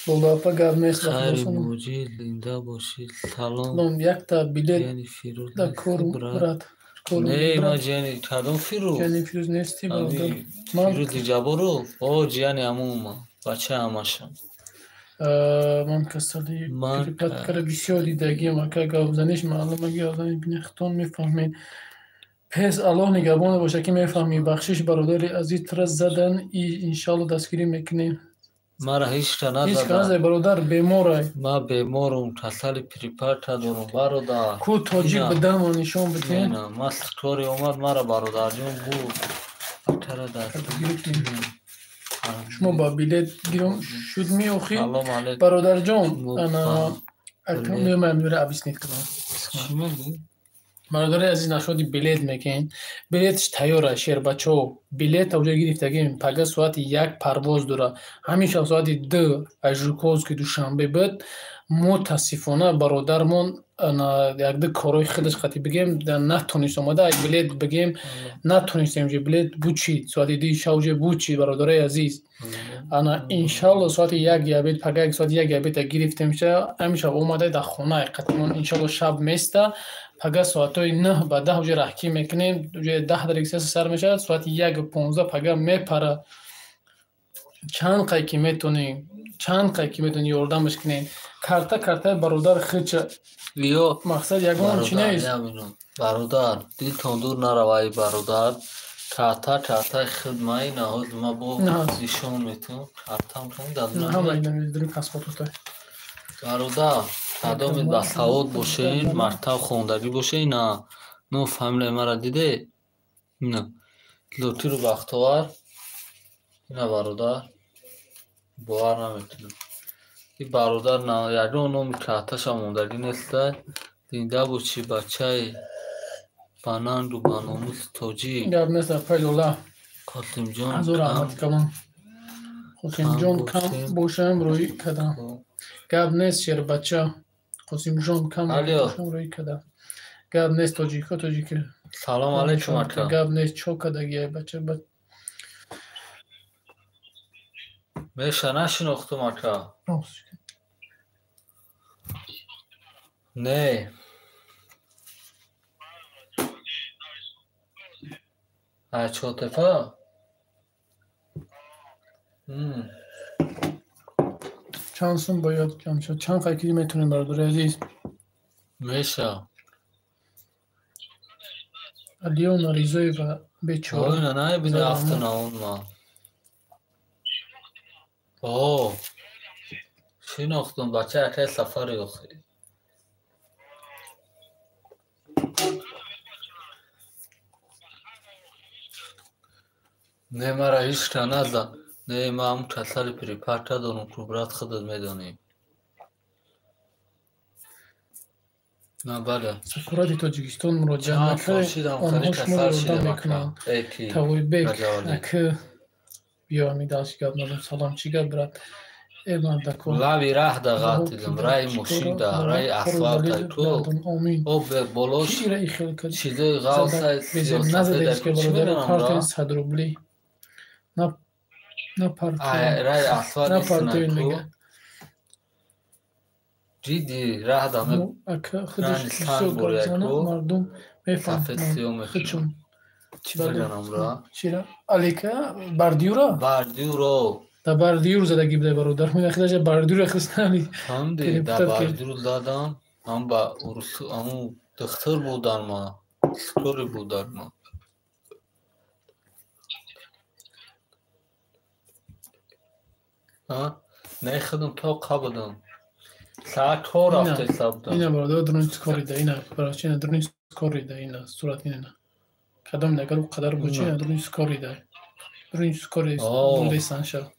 بولده افا گرد نیست خیلی مهاجر زنده باشی سلام یک تا بیلت در کور برد نه ما جانی کدوم فیروز نیستی برادر فیروز جبارو او جانی همون بچه همشون من کسالی کریپت کرده بسیار دیدگی ما که گوزنیش معلومه گوزنی بینختون میفهمین پس الله نگهبانه باشه که میفهمی بخشش برادر عزیز ترس زدن انشالله دستگیری میکنیم ما را هیچ تا نزدن هیچ کنه برادر بیماره ما بیمارم کسالی پریپارت دارم برادر کو تاجیک به دم نشون بدین نه ما سکتوری اومد ما را برادر جون بود اتره دست شما با بیلت گیرم شد میوخی برادر جون انا اکرم میومد میره عبیس نیت کنم چی میگی؟ برادر عزیز نشودی بلیت میکن بلیتش تیاره شیر بچو بلیت اوجا گرفتگیم پگه ساعت 1 پرواز دوره همیشه ساعت 2 اجرکوز که دوشنبه بود متاسفانه برادرمون یک دو کارهای خودش خطی بگیم نتونست اومده اگه بلیت بگیم نتونستیم که بلیت بوچید ساعت 2 شوجه بوچید برادر عزیز انا انشالله ساعت 1 گیابیت پگه ساعت 1 گیابیت گرفتیم شه همیشه اومده در خونه قطعا انشالله شب میسته پگه ساعت 9 به 10 وجه رحکی میکنیم 10 دقیقه سر میشه ساعت 1:15 پگه میپره چند قیکی میتونیم یاردمش کنیم کرته برادر خیچه مقصد یکم چی نیست برادر دیل تندور نروایی برادر کرته خدمه نهاد ما با ایشون میتونم کرتم کنم همه این داریم پسپورت برادر قدامت با سواد باشین مرتب خوندگی باشین نه فهمیله مرا دیده نه لوتی رو بختوار نه برادر باور نمیتونم این برادر نه یکم نومی کهتش هموندگی نیسته دینده باشی بچه بانند و باناموس توجی گرد نیست پیلوله قاسم جان از او رحمت کنم قاسم جان کم باشم روی کدم گرد نیست شیر بچه قاسم جان کم باشم روی کدم گپ نیست تاجیکی سلام علیکم اکا. گپ نیست چوکدگی بچه میشه نشناختم اکا. نه چوتفا چانسون باید کم شد. چند خیلی میتونیم برداره عزیز میشه لیون ریزوی و بیچاره نه نه بینه افتن اون ما شناختم بچه اکای سفری اخی نه مرا هیچ که نزد. نه ما همون کسال پریپارت دارم کبرات خودت میدونیم. نه بله سفارت تاجیکستان مراجعه نکرده آنها شما رو اردم میکنن تاوی بک اکه بیا میداشت گفت نظر سلام چی گفت برد ایمان دکو لاوی راه دا غاتیدم رای ماشین دا رای اسفالت تو او به بلوش چیزای غاوسای سیاسته در چی میدونم را نه پارتو رای اسفالت سنتو جدی راه دامه خودش کسو گرزانه مردم میفهمن خودشون چی میدونم را چی را؟ علیکه بردیورا؟ بردیورو دا بردیور زدگی بده برادر من اخیداش بردیور اخیستنی هم دی دا بردیور دادم هم با همون دختر بودن ما سکوری بودن ما نه خودم تا قبودم ساعت تو رفته حساب اینه برادر درنیست کاری ده اینه برای اینه درنیست کاری ده اینه صورت اینه کدام نگل قدر بچینه درنیست کاری ده درنیست کاری بوده سانشا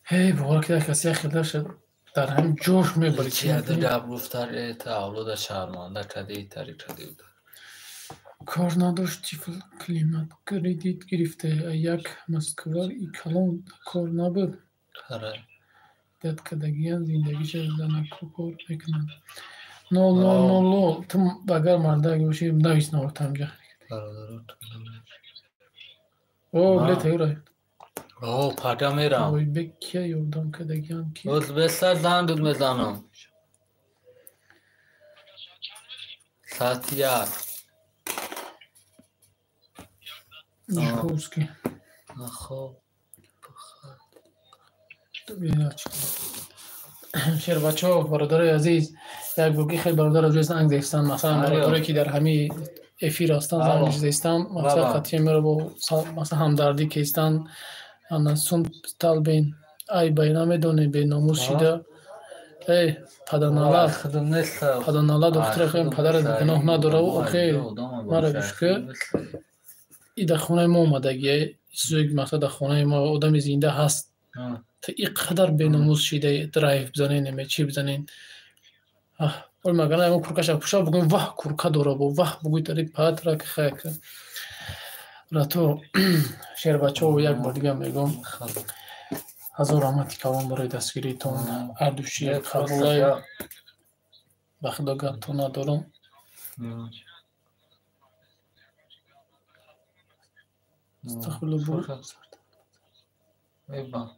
هی بوار که کسی خیلی شد در هم جوش میبری چی هده دب گفتر ایتا اولو شرمانده کده ایتاری کده بوده کار نداشت تیفل کلیمت کردیت گرفته یک مسکوار ای کلان کار نبود داد کدگیان زندگیش زنکو کار بکنن نو تم بگر مرده اگه باشی نویس نورتم جا بله تیرای پاکا میرم وای بکیه یردم کدگیان کی از بستر زندود میزنم ساتیار جهوز کی خب شیر بچه ها برادر عزیز یک بگی خیلی برادر عزیز انگ زیستن مثلا برادره که در همی افیر هستن زنگ زیستن مثلا خطیه میره با مثلا همدردی که استن سون طالبین ای بینا میدونه به ناموس شده ای پدانالا دختر خیلی پدر گناه نداره و اوکی مرا گوش که ای در خونه ما اومدگیه چیزایی مثلا در خونه ما آدم زنده هست تا اینقدر به ناموس شده درایف بزنین چی بزنین ولی مگه نه کورکش پوشا بگویم واه کورکا داره با واه بگوی تاری پات را که خیلی را تو شیر بچه و یک بار دیگه میگم هزار رحمتی کلام برای دستگیری تون اردو شیر قبولای به خدا گپ تو ندارم استخبال بود ایبا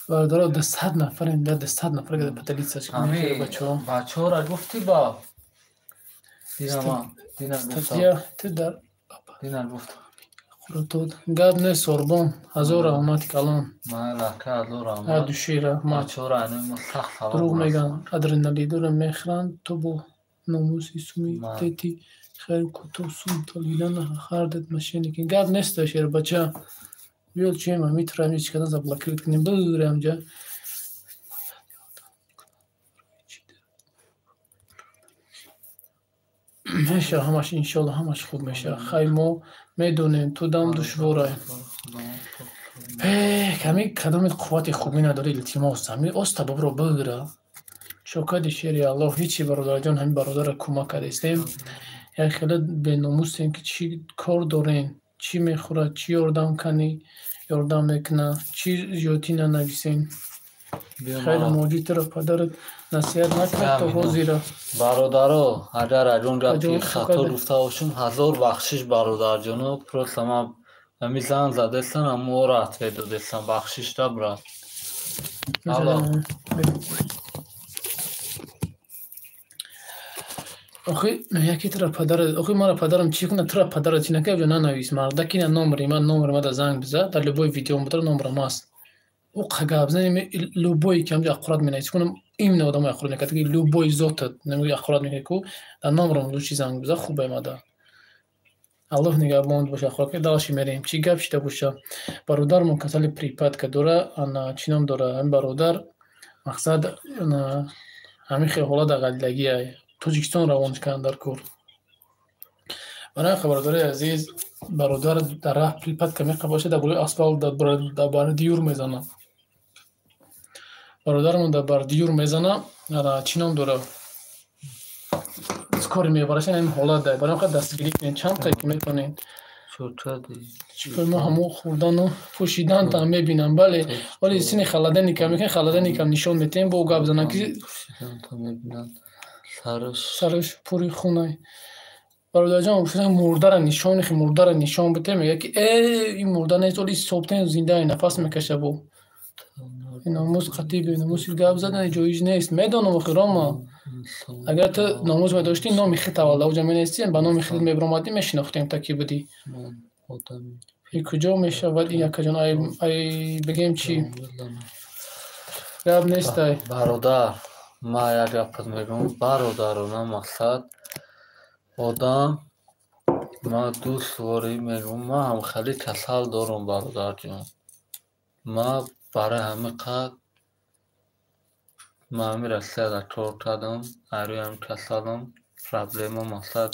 برادر ده 100 نفر این ده 100 نفر که پتلیت ساش کنه بچه ها را گفتی با دینا گفت خورتود گاب نه سوربون هزار آمد کلام ما لکه هزار آمد هدو شیره بچه ها را اینو سخت سلام دروغ میگن ادرنالی داره میخرن تو با ناموسی سومی دیتی خیر کتو سوم تالیدن خردت مشینی که گاب نیست شیر بچه بیل چی ما میتونم هیچ کدام زبلکریت کنیم برم جا میشه همش انشالله همش خوب میشه خیلی ما میدونیم تو دم دشواره کمی کدام قوت خوبی نداری التماس همین استباب رو بگیره شکر شیری الله هیچی برادر جان همین برادر کمک کردیم یک خیلی به ناموسیم که چی کار دارین چی میخوره چی اردم کنی یاردم میکنه چی زیادی ننویسین. خیلی موجی طرف پدرت نصیحت نکرد تا حوزی را برادرها اگر اجون گفتی خطا رفته باشم 1000 بخشش برادر جانو просто ما همی زن زدستن اما را اتوه دادستن بخشش را برد آخه یکی طرف پدرت آخه ما را پدرم چی کنه طرف پدرت چی نکه نه نویس مرده که نمبری من نمبر ما در زنگ بزد در لبوی ویدیو مدر نمبرم هست او قگاب زنی لبوی که همجا اقراد می نویس کنم این آدم اقراد نکرد که لبوی زوتت نمیگه اقراد میکنه کو در نمبرم لوچی زنگ بزد خوبه ماده الله نگهبان باشه اخلاقی داشی میریم چی گپ شده باشه برادرمون کسل پریپاد که دوره انا چی نام دوره هم برادر مقصد همین خیلی در غلگی توجیکستان روان کردن در کور برای خبرداری عزیز برادر در راه پریپاد که میقه باشه در بروی اسفال در بردیور میزنه برادرمون در بردیور میزنه چی نام دوره کاری میبرشن این حالات داره برای خود دستگیری کنید چند قیقی میکنید چکر ما همون خوردن و پوشیدن تا میبینم بله ولی سینی خلدنی که میکنی خلدنی که نشون میتیم با گاب زنن که سرش پوری خونه برادر جان مرده را نشان بده میگه که این مرده نیست ولی صبح زنده نفس میکشه بو این ناموس خطیب ناموس گاب زدن جایز نیست میدونم خیرام اگر تو ناموز می داشتی نامی خیلی تولد او جمعی نیستیم با نامی خیلی میبرامدی میشناختیم تا کی بودی این کجا میشه ود این یکا جان ای بگیم چی گاب نیست ای برادر ما یک گفت میگم برادرانه مقصد آدم ما دوست واری میگم ما هم خیلی کسل دارم برادر جان ما برای همه قد ما همی رسته در کار کردم هروی هم کسالم پرابلم و مقصد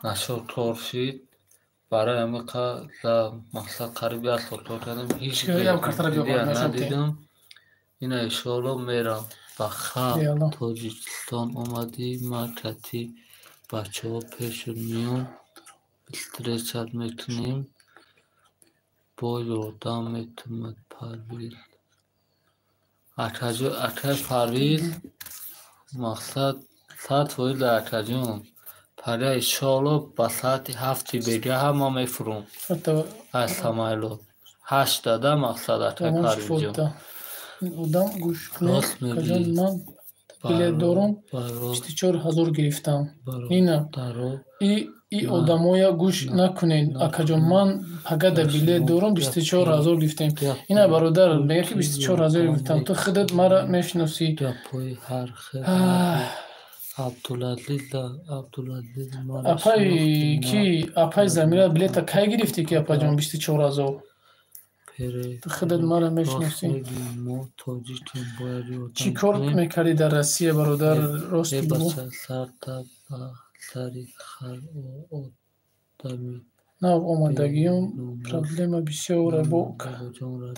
نشد کار شد برای همه قد مقصد قریبی از کار کردم هیچ دیگه ندیدم این ایشالا میرم بخم تاجیکستان اومدی ما کتی بچه ها پیش میون استرچت میکنیم با یادم میتونم پرویز اکه پرویز مقصد ساعت وید اکه جون پره ایشالا با ساعت 7 بگه همه میفروم از سمایلو 8 داده مقصد اکه پرویز جون آدم گوش کنه کجان من بلیت دارم 24,000 گرفتم اینه ای آدم های گوش نکنین اکا جان من فقط بلیت دارم 24,000 گرفتیم اینه برادر بگه که 24,000 گرفتم تو خودت مرا میشناسی اپای کی اپای زمیره بلیت کی گرفتی که اپا جان 24,000 تو خودت مرا میشناسی چی کار میکردی در روسیه برادر راستی بگو نه آمادگیم پرابلم بسیار با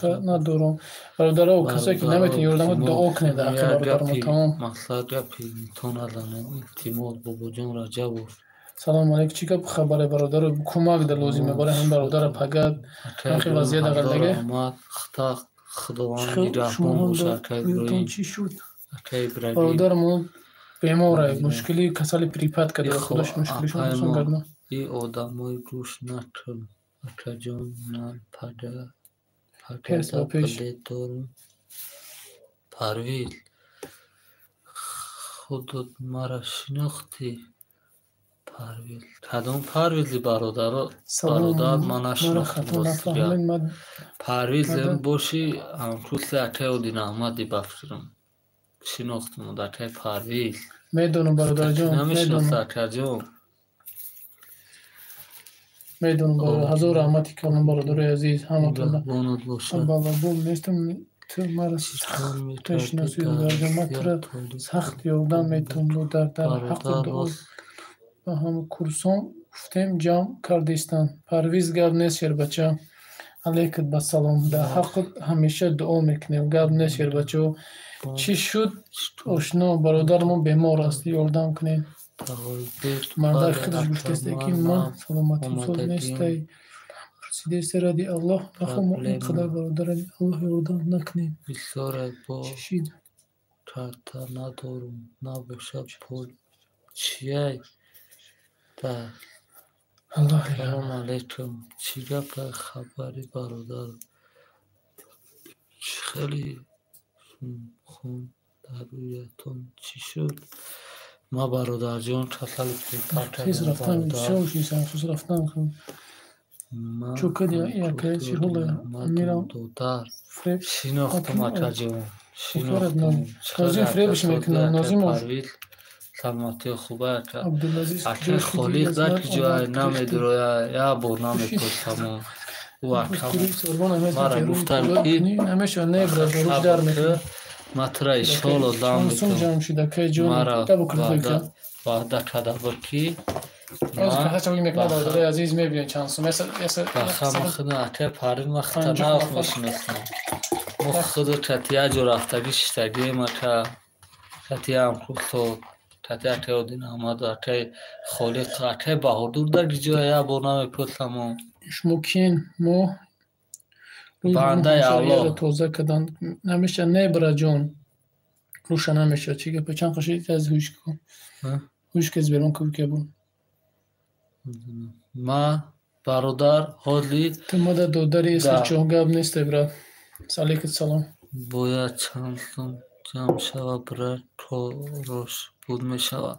ندارم برادر و کسایی که نمیتونی یاردم دعا کنه در اخی برادر تمام مقصد گپی تو نزنه اعتماد بابا جان رجب سلام علیکم چی که خبر برادر کمک در لازمه برای هم برادر پگد خیلی وضعیت اقل خداوندی رحمان باشه ابراهیم چی شد برادرمون بیماره مشکلی کسال پریپاد کرده خودش مشکلشون بسون گردن ای آدم های گوش نکن اکا جان من پیس با پیش پرویز خودت مرا شناختی پرویز کدام پرویزی برادر من نشناختم پرویز هم باشی همکوس اکای اودین احمدی بفرم شناختم اکای پرویز میدونم برادر جان میدونم برادر هزار رحمتی کنم برادر عزیز همتون بالا بول نیستم تو مرا تشناسی برادر جان من تو سخت یاردم میتونم در حق دعا و هم کورسان گفتیم جمع کردیستن پرویز گرد نیست شیر بچه علیکت بسلام در حق همیشه دعا میکنیم گرد نیست شیر بچه چی شد آشنا برادرمون بیمار است یاردم کنین مرده خودش گفته است که من سلامتی سوز نیست سیده سردی الله بخوام این قدر برادر الله یردم نکنیم بیساره با چشید تا ندارم نباشد پول چیه در سلام علیکم چی گپ خبری برادر خیلی خون در رویتون چی شد ما برادر جان کسل خیز رفتم شوشی سنسوس رفتم چو کدی یکی چی حالا میرم دودر فریب شناختم اتجام شناختم کازین فریبش میکنم نازیم سلامتی خوبه عبدالعزیز اچه خالیق در که جای نمیدروی یا بور نمیپرسم مرا گفتن که مطرح اشغال و دام بکن مرا وعده کده بکی عزیز میبینید چانسو بخم خدا اته پارین وقتا ناف میشنستم خود تتیا جو رفتگی شتگی ما که تتیا هم خوب تو تتیا تیو دین آمد اته خالیق اته بهادور در جای یا بور نمیپرسم شموکین مو بنده الله توزه کدن نمیشه نه برا جون روشن نمیشه چیگه پچان خشید از هوش کن هوش کز بیرون که بون ما برادر حالی تو مدد دودری اسم چوگاب نیست برا سالیکت سلام باید چندم جمع شوه برای تو روش بود می شوه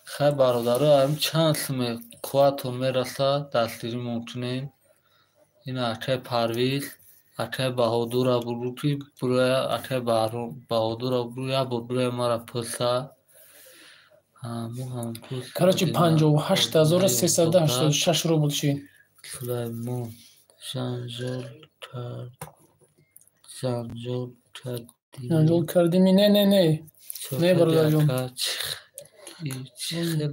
خیلی برادر هم چند سمه قوتون میرسه دستیری ممکنه این اته پرویز اته بهادور بروی برای اته بهادور بروی برای مرا پسه کراچی 58,386 روبل چین سلیمان جنجال کردیمی نه برادر جون خیلی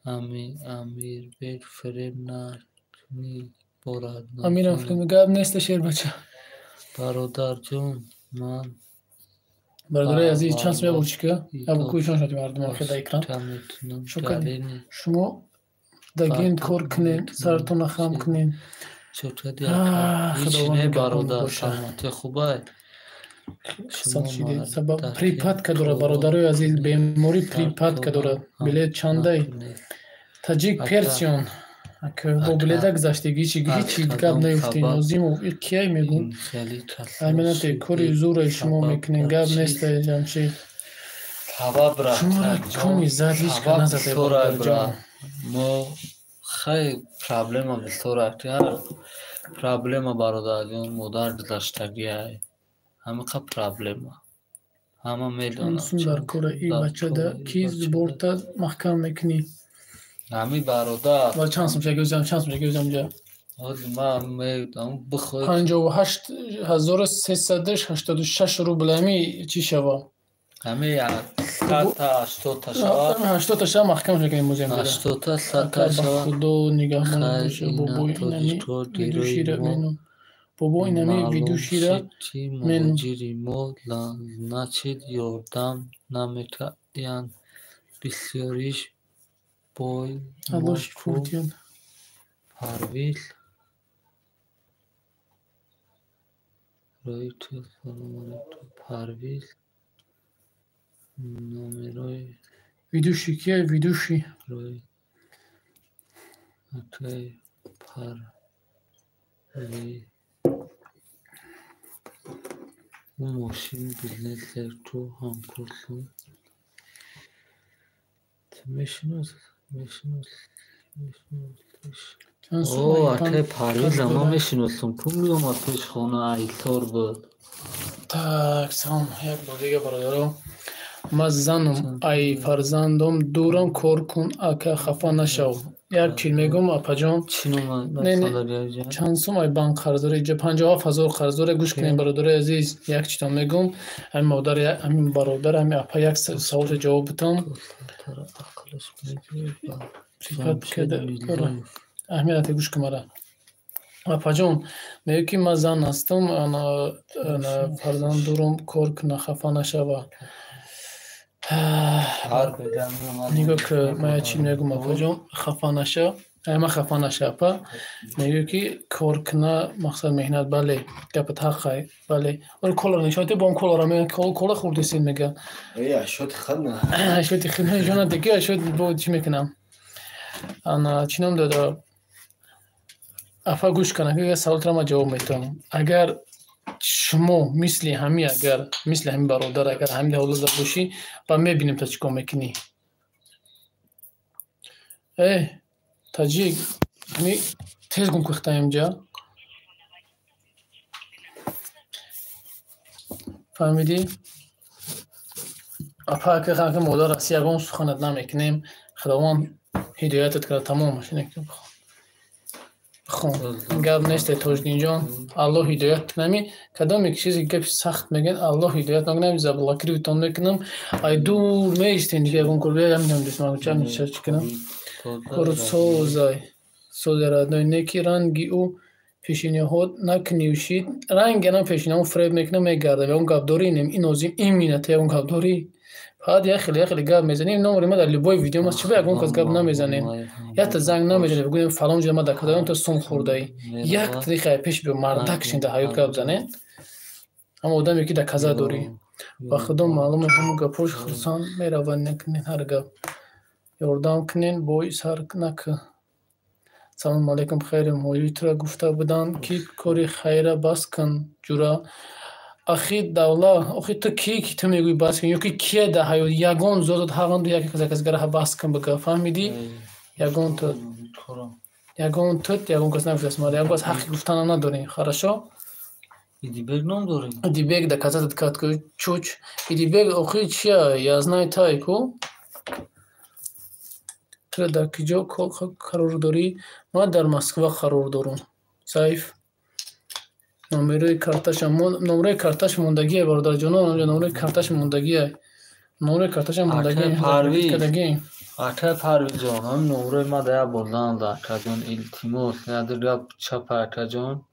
امیر بیر فریب نکنی بارد امیرم فریب گاب نیست شیر بچه برادر جون من برادر عزیز چانس میبود چیکه ابو کویشان شدی مردم آخه دا اکران شکر شما دگین کار کنین سرتون خم کنین خداوند برادر سلامتی خوبه سبب پریپاد کدوره برادر عزیز بیموری پریپاد کدوره بلیت چنده تاجیک پرسیون با بلیت گذشتگی هیچی گاب نیفتی نازیم و کیای میگون امینت کاری زور شما میکنین گاب نیست جمشید شما کمی زد هیچ که نزده برادر جان ما خیلی پرابلم بسیار پرابلم برادر جان مادر گذشتگی های همه که پرابلم همه میدونم چانسون در کار ای بچه ده کیز بورتا محکم میکنی همه برادر و چانس میشه گوزم جا من میدونم بخواه 58,386 روبل همی چی شوا همه 80 تا شوا همه 80 تا شوا محکم شکنیم موزیم بده 80 تا 100 تا شوا خدا نگاه من باشه بابا اینمی ویدیو شیره مینم بابا اینمی ویدیو شیره من مو نچید یردم نمیکردین بسیاریش بای الله شکرتیان پرویز روی تو پرویز نمیروی ویدیو شیکیه ویدیو شی روی اکی پرویز اون ماشین بیزنس تو هم کرسون میشنوز اوه اته پرویز اما میشنوستم تو میومد پیش خونه ایتار بود так сам як бор дига бародаро ман занам ай фарзандам дурам кор кун ака хафа нашав як чил мегум апаҷон чанд сум ай банк қарз дора иҷа 57,000 қарз дора гӯш кунем бародари азиз як читон мегум ҳамин модар ҳамин бародар ҳамин апа як саволро ҷавоб битам аҳамияте гӯш кун мара апаҷон мегӯ ки ман зан ҳастам фарзанд дурам кор куна хафа нашава нигоҳ ки ман як чиз мегум апаҷон хафа наша ما خفه نشپا میگه که کار کنه مقصد مهنت بله گپت حقه بله ولی کلا نشاطی با اون کلا را میگن کلا خورده سین میگن اشوت خدمه اشوت خدمه جانا دیگه اشوت بود چی میکنم انا چینم دادا افا گوش کنه که سوال را ما جواب میتونم اگر شما مثل همین برادر اگر همین اولاد باشی با میبینیم تا چیکار میکنی تاجیک می تیز گم کخته اینجا فهمیدی؟ اپا که خانه مادر رسی اگه سخنت نمیکنیم خداوند هدایتت کرد تمامش نکنیم خون گب نیست توجدین جان الله هدایت نمی کدام یک چیزی که سخت میگن الله هدایت نمی زبلا کریتون میکنم ای دور میستین دیگه اون کلبه هم نمیدونم چه میشه چیکنم کور سوز رادای نکی رنگی او پیشینی خود نکنیوشید رنگ نه پیشینی اون فریب میکنه میگرده و اون گابداری نیم این اوزیم این مینته اون گابداری بعد یه خیلی گاب میزنیم نمره ما در لبای ویدیو ما چه بگم کس گاب نمیزنیم یا تا زنگ نمیزنیم بگویم فلان جا ما در کدام تا سوم خورده ای یک طریقه پیش به مردکشین در حیات گاب زنه اما آدمی که در کزا داری با خودم معلومه همون گپوش خرسان میروان نکنین هر گاب یاردام کنین بای سر نکه سلام علیکم خیر مولی تو را گفته بودن که کاری خیره بس کن جورا آخی دولا آخی تو کی تو میگوی بس کن یکی کیه ده هایو یگان زودت هاگان دو یکی کسی گره بس کن بگه فهمیدی یگان تو یگان کس نفس ماره یگان کس حقی گفتن نداری خراشو ایدی بگ نام داری ایدی بگ ده کزت کات که چوچ ایدی بگ آخی چیه یازنای تای کو تو در کجا قرار داری؟ ما در مسکو قرار دارم. سیف. نمره کارتش موندگیه برادر جانم. نمره کارتش موندگیه. نمره کارتش موندگیه. آته پرویز جان هم نمره ما دیا بردن داد. جان التیموس نداره چپ آته جان.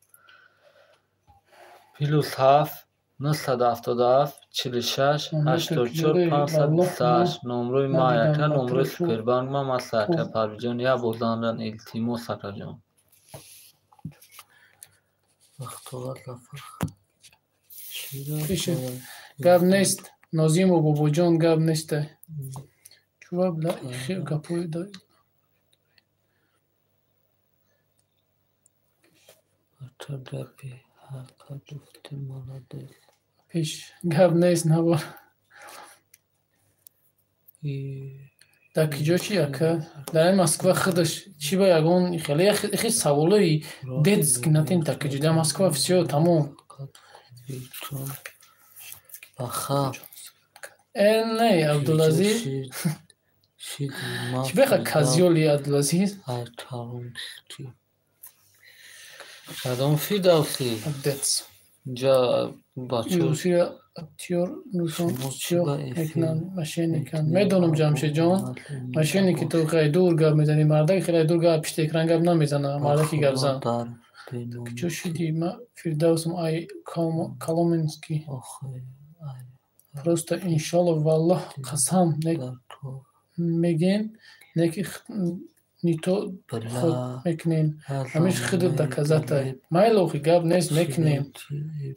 پیلوس هفت. 977 46 84 528 نمره ما یکه نمره سپربانک ما مساعته پرویز جان یا بردن التیموس آته جان. گاب نیست نازیم و بابا جان گاب نیسته جواب لا خیلی گپوی داری پیش گاب نیست نبار در کجا چیه که در این مسکو خودش چی با یگون خیلی سوالایی دیدز که نتین تا کجا در مسکو فسیو تمام این نه عبدالعزیز چی بخواه کازیولی عبدالعزیز کدام فیردوسی دیدز جا بچه اکتیور ماشینی کن میدونم جمشید جان ماشینی که تو خیلی دور گاب میزنی مرده خیلی دور گاب پشت اکران گاب نمیزنه مرده که گاب زن چو شدی ما فیردوسم ای کلومنسکی просто انشالله والله قسم میگین نکی نیتو خود میکنین همیش خودت دکزت مایلوخی گاب نیست میکنین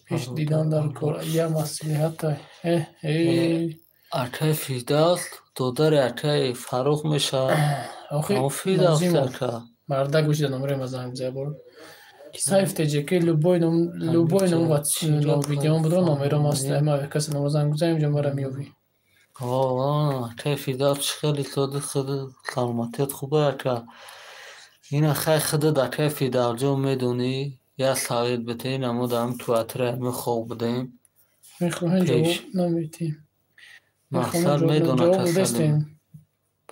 پیش دیدن در کار یا مسئولیت آته فیردوس دودر آته فاروق میشه آخی مرده گوش نمره مزاهم زبور سایف تجیکی لبوی نمو ویدیو بدرو نمره ماسته ما کسی نمازم گذاریم جمعه میوی آته فیردوس خیلی خود سلامتیت خوبه آته این خیلی خود آته فیردوس جو میدونی یا ساید بتین اما دارم تو اتره همه خوب بدیم میخواهیم جواب نمیتیم مقصد میدونه تسلیم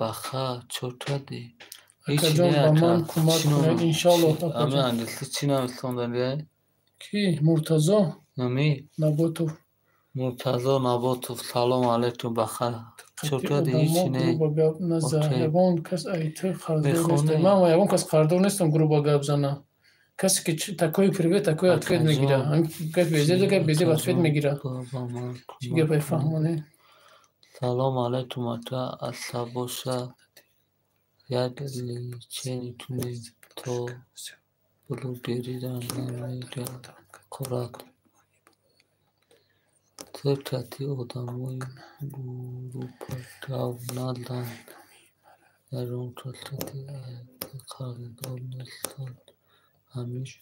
بخه چوتا دی هیچی نه من کمک کنید انشالله همه انگلیسی چی نمیستوندن کی مرتضا نمی نباتوف مرتضا نباتوف سلام علیکم بخه چوتا دی هیچی نه یگان کس ایتر خردور نیستم من یگان کس خردور نیستم گروه گاب زنه کسی که تکوی پریوی تکوی اتفید میگیره هم کس بیزی دیگه بیزی اتفید میگیره چیگه بفهمونه سلام علیکم اتا اصلا باشه یک لیچه تونی تو بلوبری میگه خوراک ترکتی آدمای گروپا دونالدن درون ترکتی قرارداد نیستن همیشه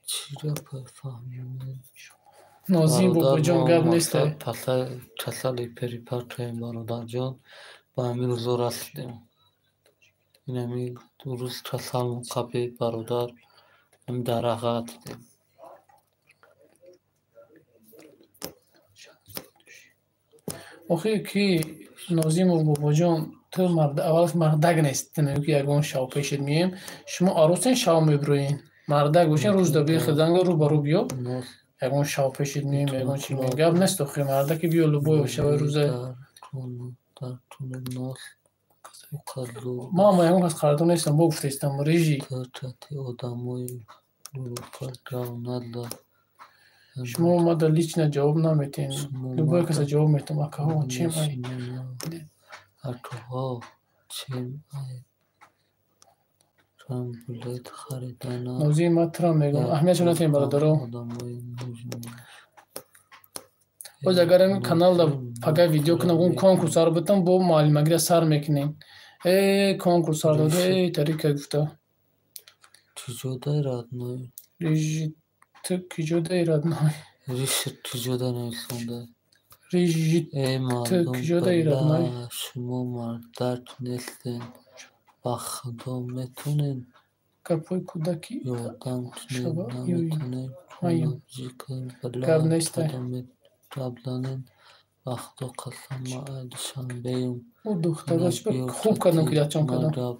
چی را بفهمیم نازیم بابا جان گپ نیست کسالی پریپارت برادر جان با همین روزا رسیدیم این همین دو روز کسال مقابل برادر هم درخت دیم آخه کی نازیم بابا جان تو مرد اولش مردک نیستین که یگان شاو پیشت میم شما عروسین شاو میبروین مردک باشین روز دبی خدنگ رو برو بیو یگان شاو پیشت میم یگان چی میم گپ نیست آخه مردک بیو لبو شاو روز در طول ناس ما یگان از خردون نیستم با گفته استم ریجی ترکتی آدمای گروپا دونالدن شما ما در لیچ نه جواب نمیتین لبو کسی جواب میتم اکه ها چیم ای اتوها چیم ای ترامبولیت خریدن نازیم ما ترام میگم اهمیت نتیم برادرو باز اگر این کانال دا پگه ویدیو کنم اون کنکورس رو بتم با معلومگیری سر میکنیم کنکورس رو داده ای طریقه گفته تجوده ایراد نای ریجی تو کجوده ایراد نای ریش تجوده نیستنده ریجی ای تو کجوده ایراد نای مردم شما مردک نیستین با خدا میتونین کپوی کودکی یادم تونین شبا نمیتونین مایم جیکن گپ بلا نیسته قدم قبلانین وقتا قسم ما ادشان بیم او دختراش خوب کردم که دچان کردم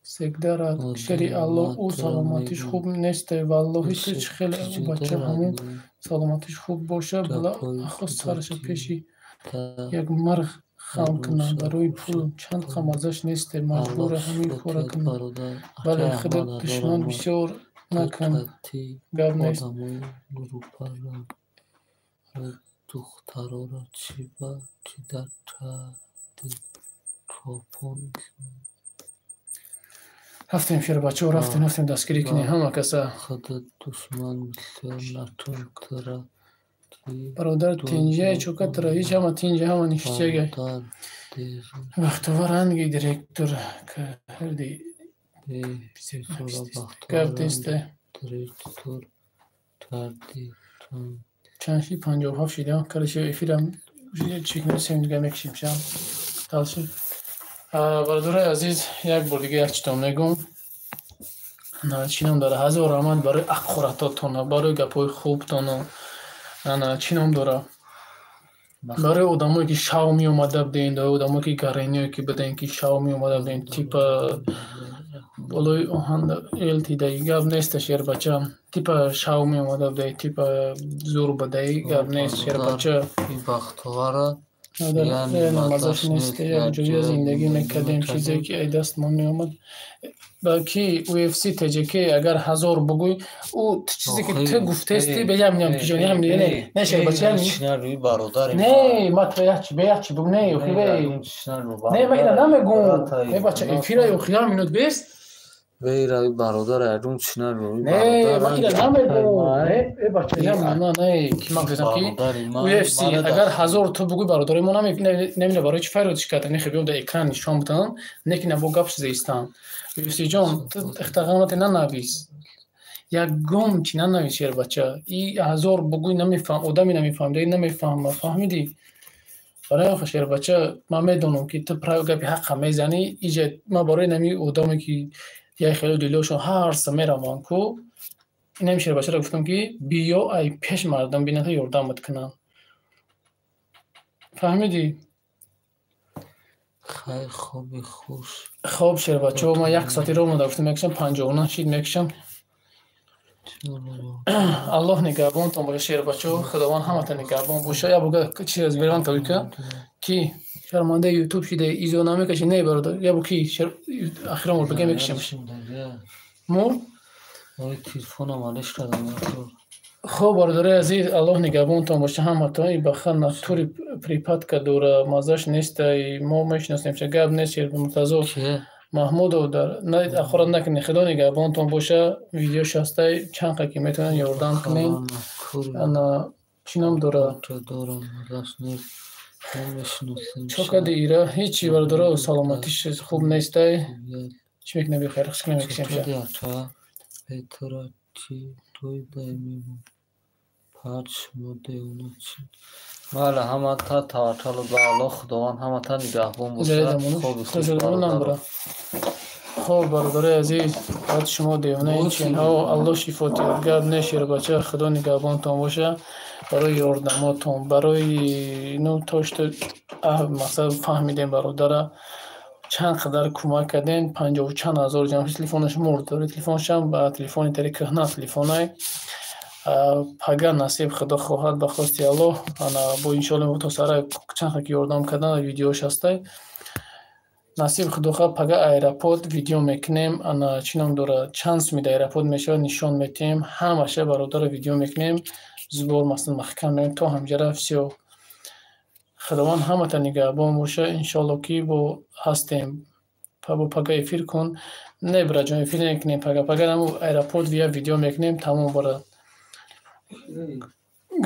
سگدارد شری الله او سلامتیش خوب نیست والله توش خیلی بچه همون سلامتیش خوب باشه بلا خود سرش پیشی یک مرغ خام کنم برای پول چند قم ازش نیست مجبور همین کارا کنم بله خودت دشمن بسیار نکن گپ نیست دخترها را چی با چی در توپون هفتیم شیر بچه ها رفتیم هفتیم دستگیری کنی همه کسا خودت دشمن بسیار نتون ترا برادر تینجه چوکت را هیچ همه تینجه همه نشچه گه وقتوار هنگی دیرکتور که هردی گفت دیسته دیرکتور کردی چندشی 57 شیده کلشی ایفیرم چیک نرسیم دیگه میکشیم شم تلشیم برادر عزیز یک بار دیگه یک چیتام نگم چینم داره هزار رحمت برای اخوراتاتون برای گپای خوبتون چینم داره برای آدمایی که شاو می اومده بدین آدمایی که گرینی که بدین که شاو می اومده بدین تیپ بالای آهن ایلتی دایی گب نیست شیر بچه تیپ شاو می اومده بدین تیپ زور بدهی گب نیست شیر بچه این وقتواره نمازش نیست یک جوری زندگی میکردیم چیزی که ای دست من نیامد بلکه UFC تجکی اگر 1000 بگوی او چیزی که تو گفته استی بگم نیم که جانی هم نه نه شیر بچه نه ما بیاچ بگو نه اخی نه ما اینا نمیگم ای بچه افیرا اخی هم منوت بیست وی روی برادر ادون چنر روی نه ما اینا نمیگم ای بچه هم نه کی مگذم کی UFC اگر 1000 تو بگوی برادر ما نمیره برای چی فرودش کرده نه خیلی در اکران نشون بدم نه کی نبو گپ زیستان UFC جان اختقامات ننویس یک گم چی ننویس شیر بچه ای 1000 بگوی نمیفهم آدمی نمیفهم دی نمیفهم فهمیدی برای شیر بچه ما میدونم که تو پرای گپی حق میزنی ایجا ما برای نمی آدمی که یا خیلی دلوشون هر سمیر امان کو این هم شیر بچه را گفتم که بیا ای پیش مردم بینه تا یردامت کنم فهمیدی؟ خیلی خوبی خوش خوب شیر بچه ما یک ساعتی رو مدافتم میکشم 59 شید میکشم الله نگهبان تون باشه شیر بچه خداوند همه تا نگهبان باشه یا بگه چیز از بیرون توی که کی شرمنده یوتیوب شده ایزو نامه کشی نه برادر یا بو کی اخیرا مول بگم میکشم مو تلفنم علش کردم خب برادر عزیز الله نگهبان تون باشه همه تا این بخن توری پریپات که دور مازش نیست ما میشناسیم چه گپ نیست شیر منتظر محمود در نه آخر نکنی خدا نگهبانتون باشه ویدیو شسته چند که میتونن یاردم کنین انا چینم داره چوکادی ایرا هیچی برداره و سلامتیش خوب نیسته چی میکنه بخیر خشک نمیکشیم شد بله همه تا توکل به الله خداوند همه تا نگهبان باشه خوب برادر عزیز بعد شما دیونه این چین ها الله شفات یابد نشیر بچه خدا نگهبانتون باشه برای یاردماتون برای نو تاشت مثلا فهمیدیم برادر چند قدر کمک کردین 50 و چند هزار جمع تلفنش مرد داره تلفنش هم با تلفن تری کهنه تلفنای پگه نصیب خدا خواهد بخواستی الله انا با انشالله تو سر چند که یاردم کردن ویدیوش هسته نصیب خدا خواهد پگه ایرپود ویدیو میکنیم انا چینم داره چانس میده ایرپود میشه نشان میتیم همشه برادر ویدیو میکنیم زبور مثلا محکم میکنیم تو همجره فسیو خداوند همه تا نگهبان باشه انشالله که با هستیم با پگه افیر کن نه برای جان افیر نکنیم پگه همو ایرپود ویا ویدیو میکنیم تمام برای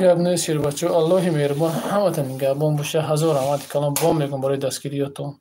گب نیست شیر بچه الله مهربان همه تا نگهبان باشه هزار رحمت کلام با میگم برای دستگیریاتون